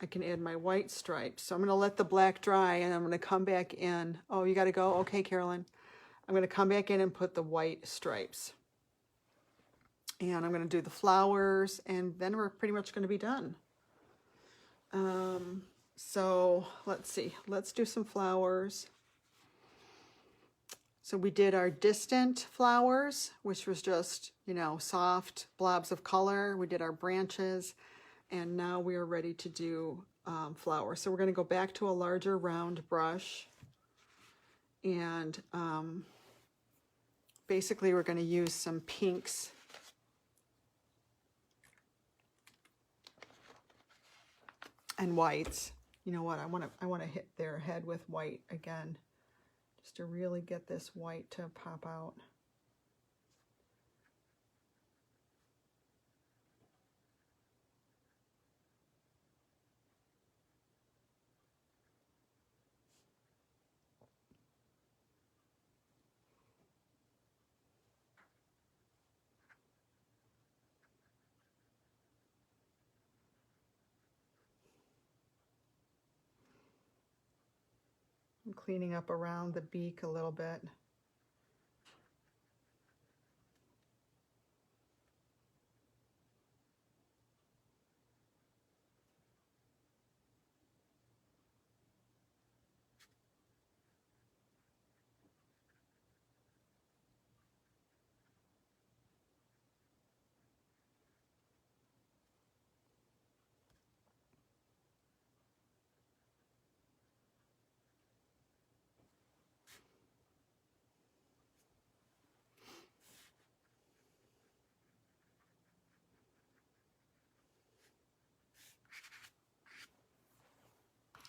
I can add my white stripes. So I'm going to let the black dry and I'm going to come back in. Oh, you got to go? Okay, Carolyn. I'm going to come back in and put the white stripes. And I'm going to do the flowers and then we're pretty much going to be done. So let's see. Let's do some flowers. So we did our distant flowers, which was just, you know, soft blobs of color. We did our branches, and now we are ready to do flowers. So we're going to go back to a larger round brush, and basically we're going to use some pinks. And whites. You know what? I want to hit their head with white again, just to really get this white to pop out. cleaning up around the beak a little bit.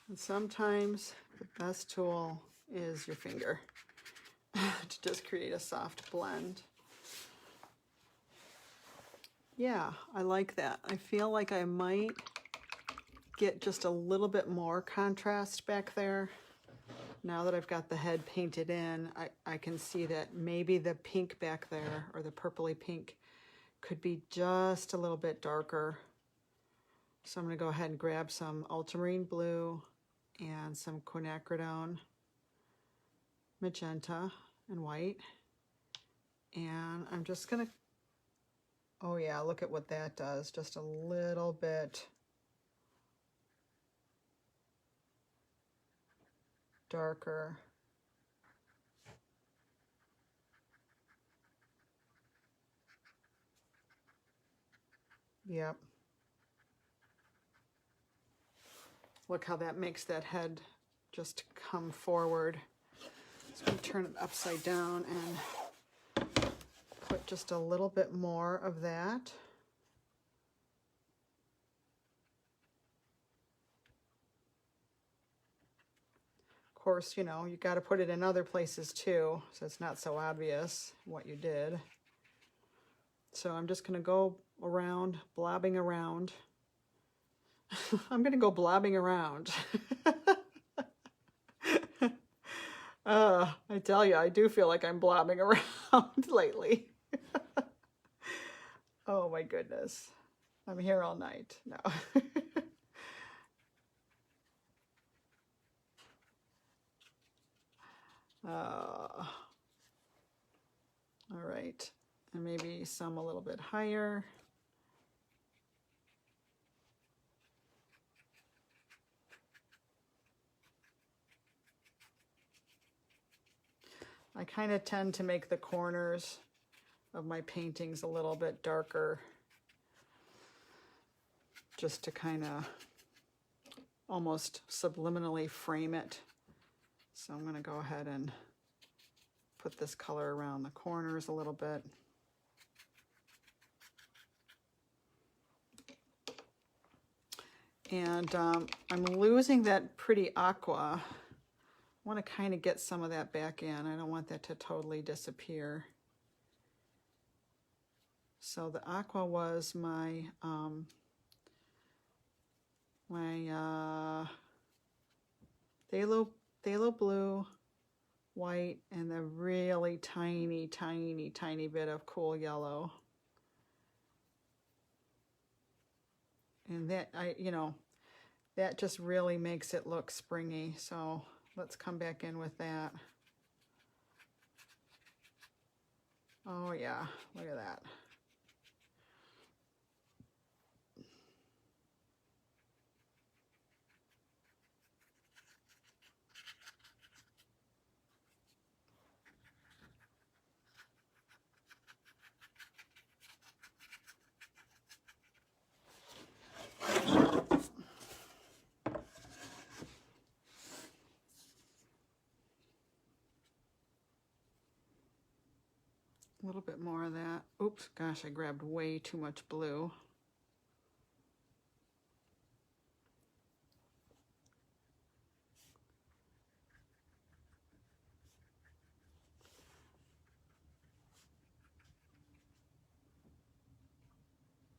And sometimes the best tool is your finger to just create a soft blend. Yeah, I like that. I feel like I might get just a little bit more contrast back there. Now that I've got the head painted in, I can see that maybe the pink back there, or the purpley pink, could be just a little bit darker. So I'm going to go ahead and grab some ultramarine blue and some quinacridone magenta and white. And I'm just going to, oh yeah, look at what that does. Just a little bit darker. Yep. Look how that makes that head just come forward. So I'm going to turn it upside down and put just a little bit more of that. Of course, you know, you got to put it in other places too, so it's not so obvious what you did. So I'm just going to go around, blobbing around. I'm going to go blobbing around. I tell you, I do feel like I'm blobbing around lately. Oh my goodness. I'm here all night. No. All right. And maybe some a little bit higher. I kind of tend to make the corners of my paintings a little bit darker, just to kind of almost subliminally frame it. So I'm going to go ahead and put this color around the corners a little bit. And I'm losing that pretty aqua. I want to kind of get some of that back in. I don't want that to totally disappear. So the aqua was my phthalo blue, white, and the really tiny, tiny, tiny bit of cool yellow. And that, that just really makes it look springy. So let's come back in with that. Oh yeah, look at that. A little bit more of that. Oops, gosh, I grabbed way too much blue.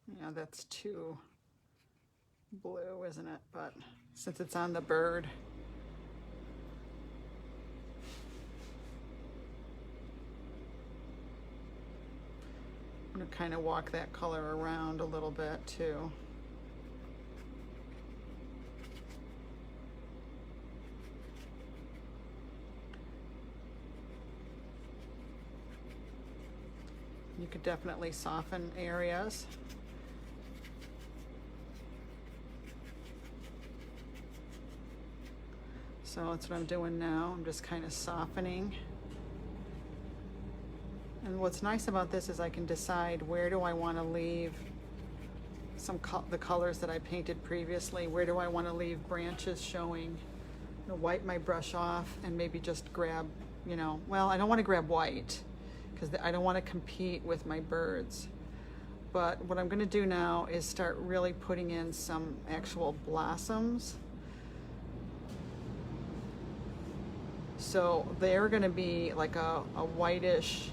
Yeah, that's too blue, isn't it? But since it's on the bird, I'm going to kind of walk that color around a little bit too. you could definitely soften areas. So that's what I'm doing now. I'm just kind of softening. And what's nice about this is I can decide where do I want to leave the colors that I painted previously. Where do I want to leave branches showing? I'm gonna wipe my brush off and maybe just grab, you know, well, I don't want to grab white because I don't want to compete with my birds. But what I'm going to do now is start really putting in some actual blossoms. So they're going to be like a whitish,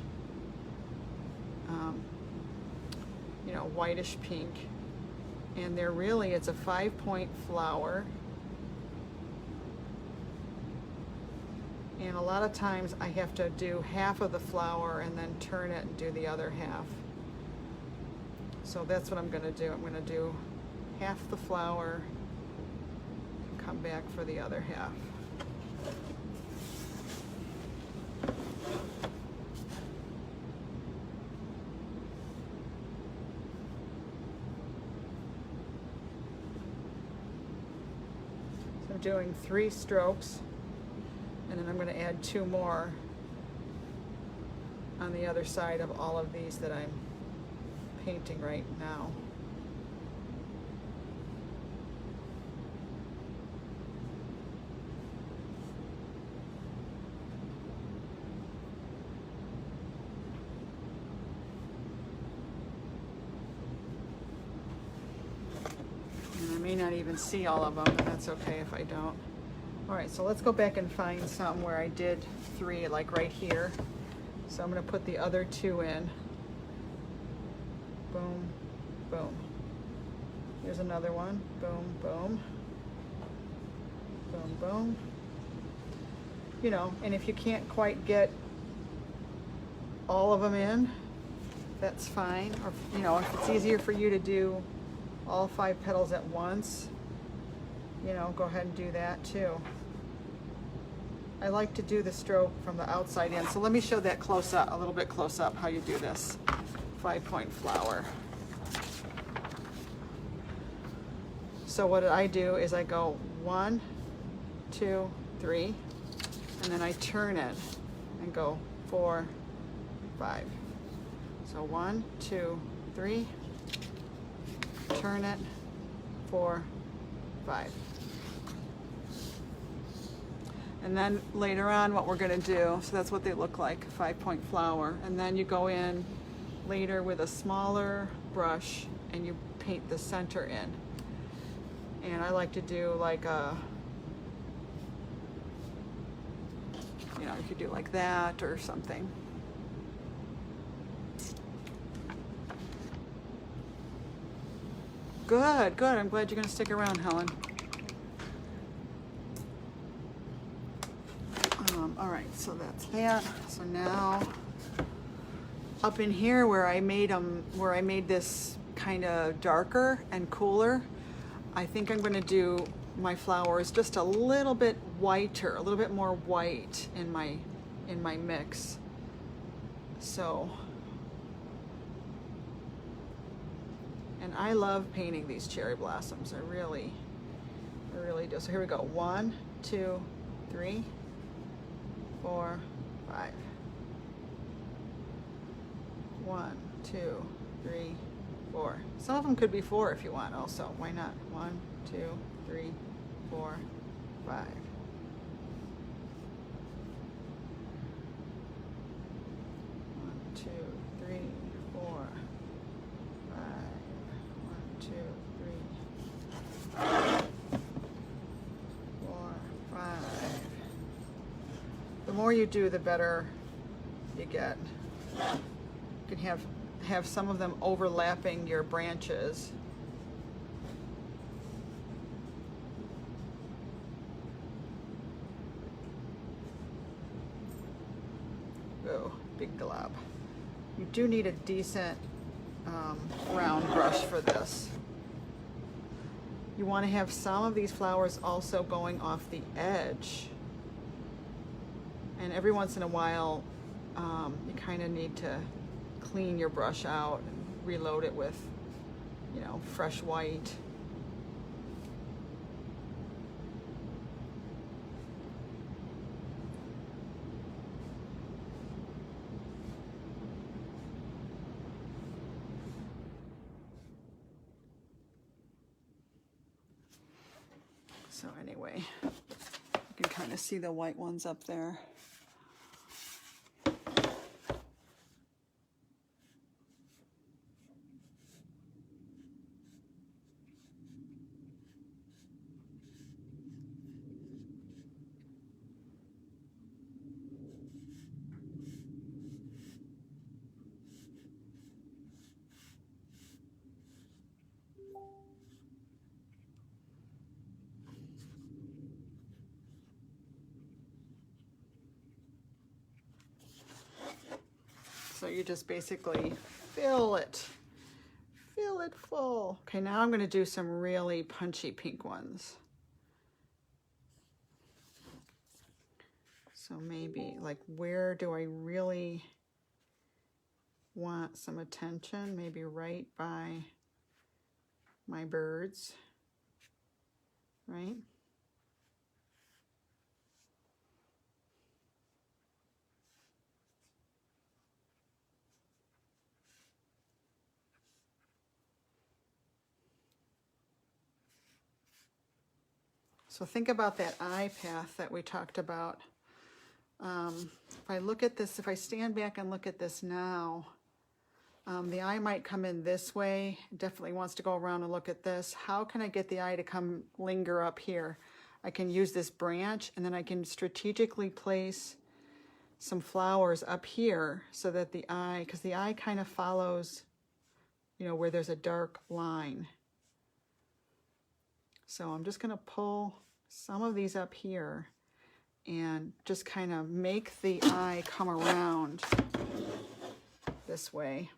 you know, whitish pink. And they're really, it's a 5-point flower. And a lot of times I have to do half of the flower and then turn it and do the other half. So that's what I'm going to do. I'm going to do half the flower and come back for the other half. So I'm doing 3 strokes, and then I'm going to add 2 more on the other side of all of these that I'm painting right now. And I may not even see all of them, but that's okay if I don't. All right, so let's go back and find some where I did 3, like right here. So I'm going to put the other 2 in. Boom, boom. Here's another one. Boom, boom. Boom, boom. You know, and if you can't quite get all of them in, that's fine. Or, you know, if it's easier for you to do all 5 petals at once, you know, go ahead and do that too. I like to do the stroke from the outside in. So let me show that close up, a little bit close up, how you do this 5-point flower. So what I do is I go 1, 2, 3, and then I turn it and go 4, 5. So 1, 2, 3, turn it, 4, 5. And then later on what we're going to do, so that's what they look like, 5-point flower. And then you go in later with a smaller brush and you paint the center in. And I like to do like a, you know, you could do like that or something. Good, good. I'm glad you're going to stick around, Helen. All right, so that's that. So now up in here where I made this kind of darker and cooler, I think I'm going to do my flowers just a little bit whiter, a little bit more white in my mix. So, and I love painting these cherry blossoms. I really do. So here we go. 1, 2, 3, 4, 5. 1, 2, 3, 4. Some of them could be 4 if you want also. Why not? 1, 2, 3, 4, 5. 1, 2, 3, 4, 5. 1, 2, 3, 4, 5. The more you do, the better you get. You can have some of them overlapping your branches. Oh, big glob. You do need a decent round brush for this. You want to have some of these flowers also going off the edge. And every once in a while, you kind of need to clean your brush out and reload it with, you know, fresh white. So anyway, you can kind of see the white ones up there. So you just basically fill it full. Okay, now I'm going to do some really punchy pink ones. So maybe like, where do I really want some attention? Maybe right by my birds, right? So think about that eye path that we talked about. If I look at this, if I stand back and look at this now, the eye might come in this way. It definitely wants to go around and look at this. How can I get the eye to come linger up here? I can use this branch, and then I can strategically place some flowers up here so that the eye, because the eye kind of follows, you know, where there's a dark line. So I'm just going to pull some of these up here and just kind of make the eye come around this way.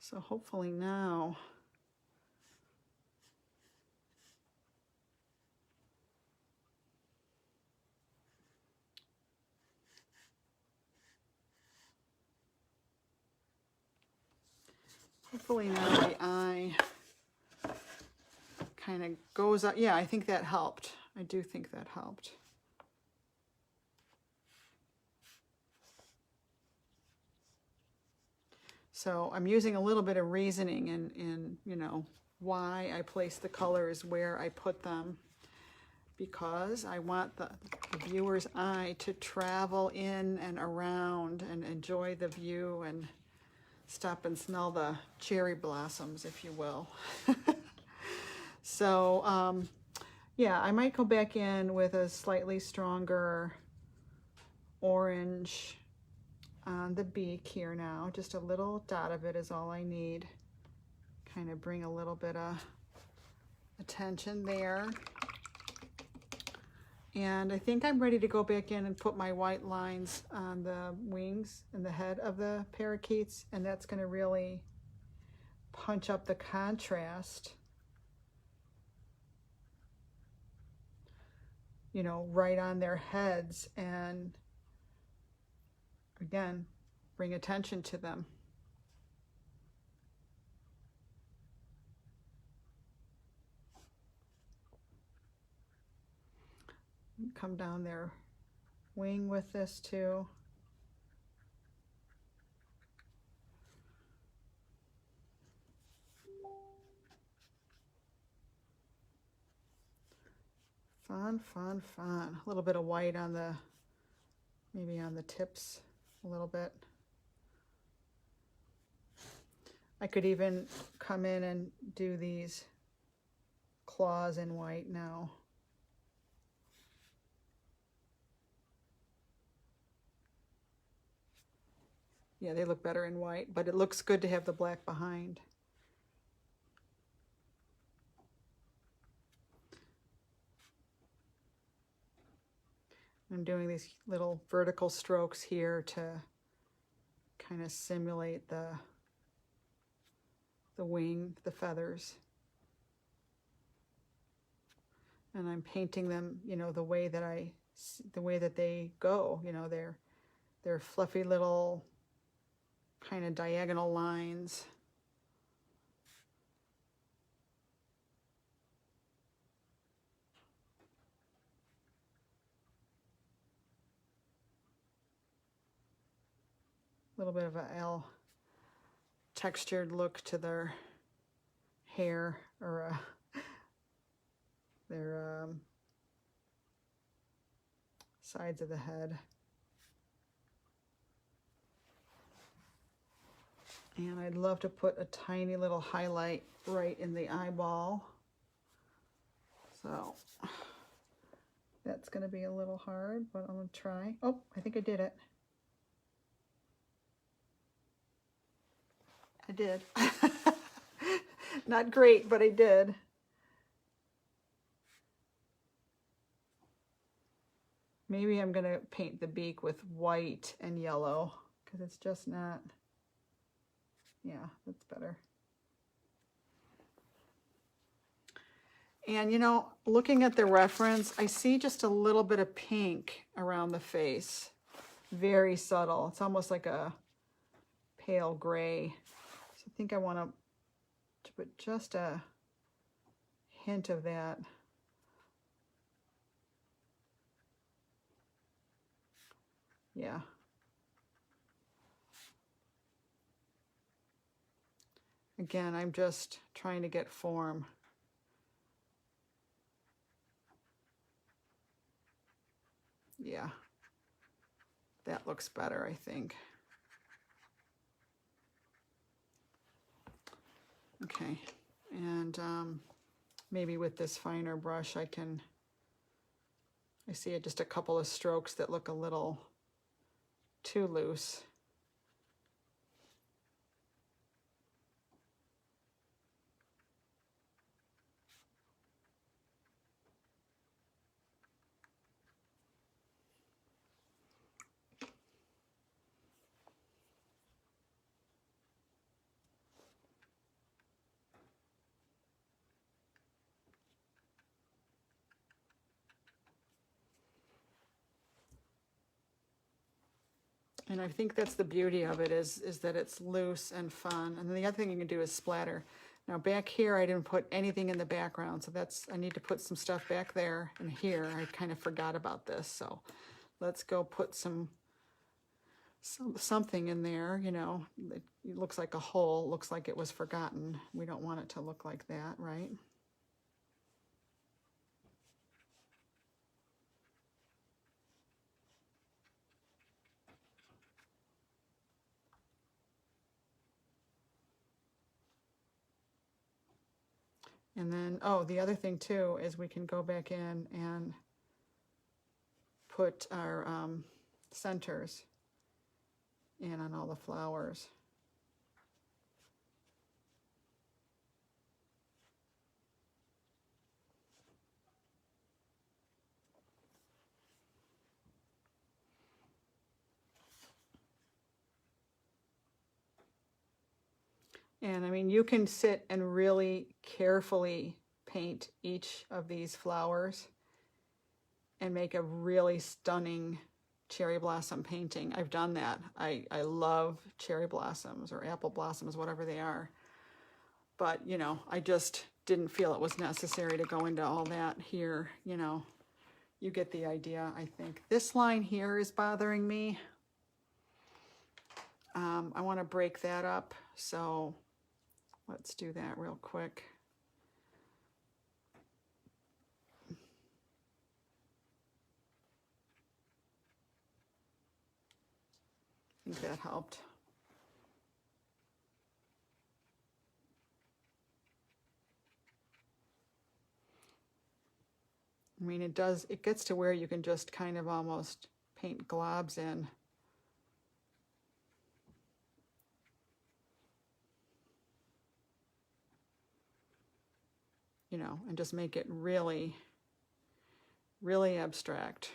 So hopefully now the eye kind of goes up. Yeah, I think that helped. I do think that helped. So I'm using a little bit of reasoning in you know, why I place the colors where I put them, because I want the viewer's eye to travel in and around and enjoy the view and stop and smell the cherry blossoms, if you will. So yeah, I might go back in with a slightly stronger orange on the beak here now. Just a little dot of it is all I need. Kind of bring a little bit of attention there. And I think I'm ready to go back in and put my white lines on the wings and the head of the parakeets, and that's going to really punch up the contrast, you know, right on their heads, and again, bring attention to them. Come down their wing with this too. Fun, fun, fun. A little bit of white on the, maybe on the tips a little bit. I could even come in and do these claws in white now. Yeah, they look better in white, but it looks good to have the black behind. I'm doing these little vertical strokes here to kind of simulate the wing, the feathers. And I'm painting them, you know, the way that they go, you know, they're fluffy little kind of diagonal lines. A little bit of a L textured look to their hair, or their sides of the head. And I'd love to put a tiny little highlight right in the eyeball. So that's going to be a little hard, but I'm going to try. Oh, I think I did it. I did. Not great, but I did. Maybe I'm going to paint the beak with white and yellow because it's just not, yeah, that's better. And you know, looking at the reference, I see just a little bit of pink around the face. Very subtle. It's almost like a pale gray. So I think I want to put just a hint of that. Yeah. Again, I'm just trying to get form. Yeah. That looks better, I think. Okay. And maybe with this finer brush, I see just a couple of strokes that look a little too loose. And I think that's the beauty of it is that it's loose and fun. And then the other thing you can do is splatter. Now back here, I didn't put anything in the background, so I need to put some stuff back there and here. I kind of forgot about this, so let's go put something in there, you know. It looks like a hole, looks like it was forgotten. We don't want it to look like that, right? And then, oh, the other thing too is we can go back in and put our centers in on all the flowers. And I mean, you can sit and really carefully paint each of these flowers and make a really stunning cherry blossom painting. I've done that. I love cherry blossoms or apple blossoms, whatever they are. But, you know, I just didn't feel it was necessary to go into all that here, you know. You get the idea, I think. This line here is bothering me. I want to break that up, so let's do that real quick. I think that helped. I mean, it gets to where you can just kind of almost paint globs in. You know, and just make it really, really abstract.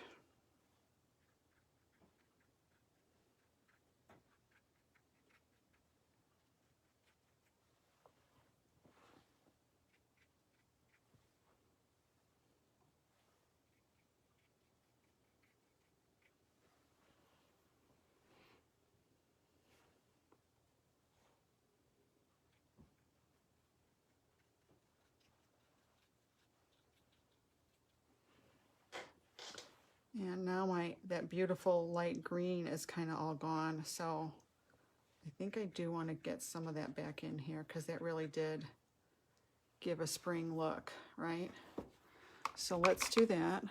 And now that beautiful light green is kind of all gone, so I think I do want to get some of that back in here because that really did give a spring look, right? So let's do that.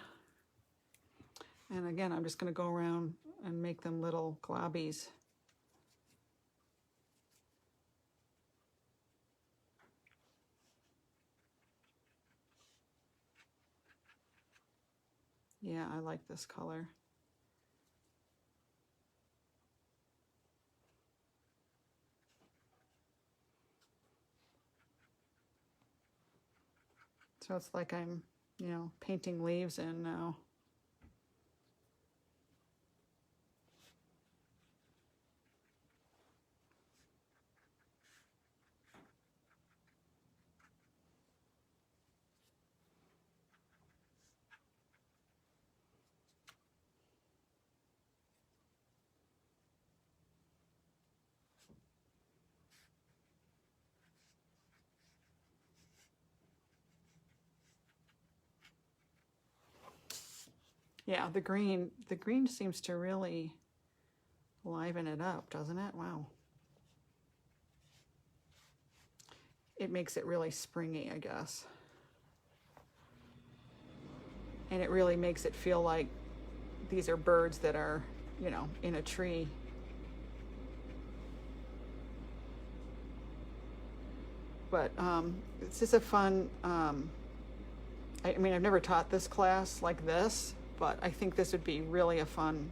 And again, I'm just going to go around and make them little globbies. Yeah, I like this color. So it's like I'm, you know, painting leaves in now. Yeah, the green seems to really liven it up, doesn't it? Wow. It makes it really springy, I guess. And it really makes it feel like these are birds that are, you know, in a tree. But this is a fun, I mean, I've never taught this class like this, but I think this would be really a fun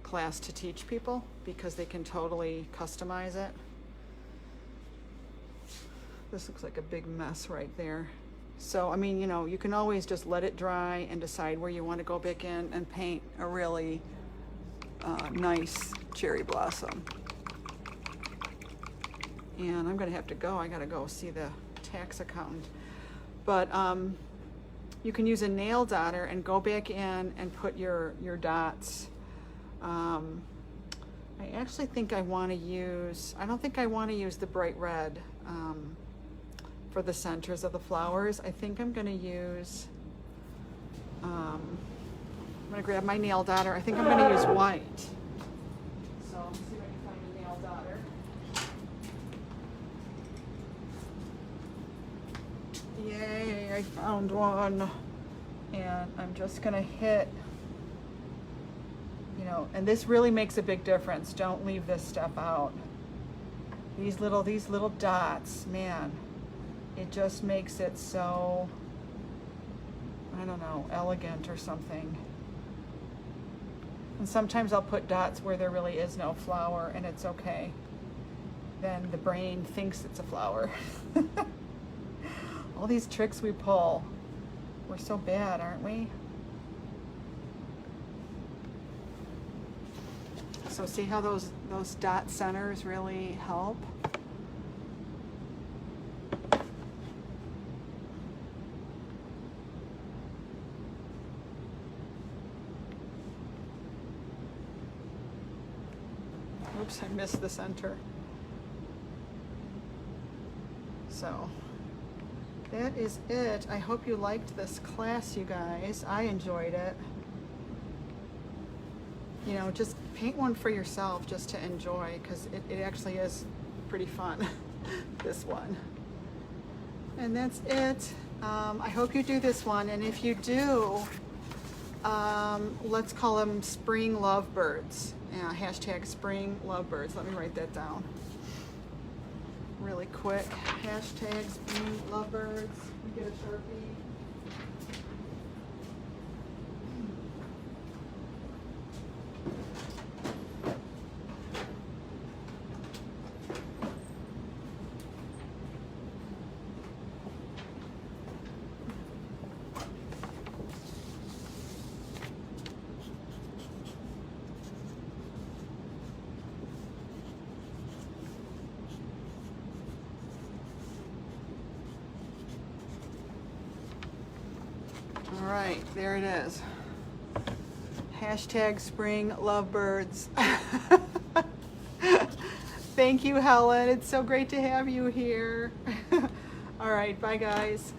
class to teach people because they can totally customize it. This looks like a big mess right there. So, I mean, you know, you can always just let it dry and decide where you want to go back in and paint a really nice cherry blossom. And I'm going to have to go. I got to go see the tax accountant. But you can use a nail dotter and go back in and put your dots. I actually think I want to use, I don't think I want to use the bright red for the centers of the flowers. I think I'm going to use, I'm going to grab my nail dotter. I think I'm going to use white. So let's see if I can find a nail dotter. Yay, I found one. And I'm just gonna hit, you know, and this really makes a big difference. Don't leave this stuff out. These little dots, man, it just makes it so, I don't know, elegant or something. And sometimes I'll put dots where there really is no flower and it's okay. Then the brain thinks it's a flower. All these tricks we pull. We're so bad, aren't we? So see how those dot centers really help? Oops, I missed the center. So that is it. I hope you liked this class, you guys. I enjoyed it. You know, just paint one for yourself just to enjoy, because it actually is pretty fun, this one. And that's it. I hope you do this one, and if you do, let's call them spring lovebirds. Yeah, hashtag spring lovebirds. Let me write that down really quick. Hashtag spring lovebirds. Get a Sharpie. All right, there it is. Hashtag spring lovebirds. Thank you, Helen. It's so great to have you here. All right, bye guys.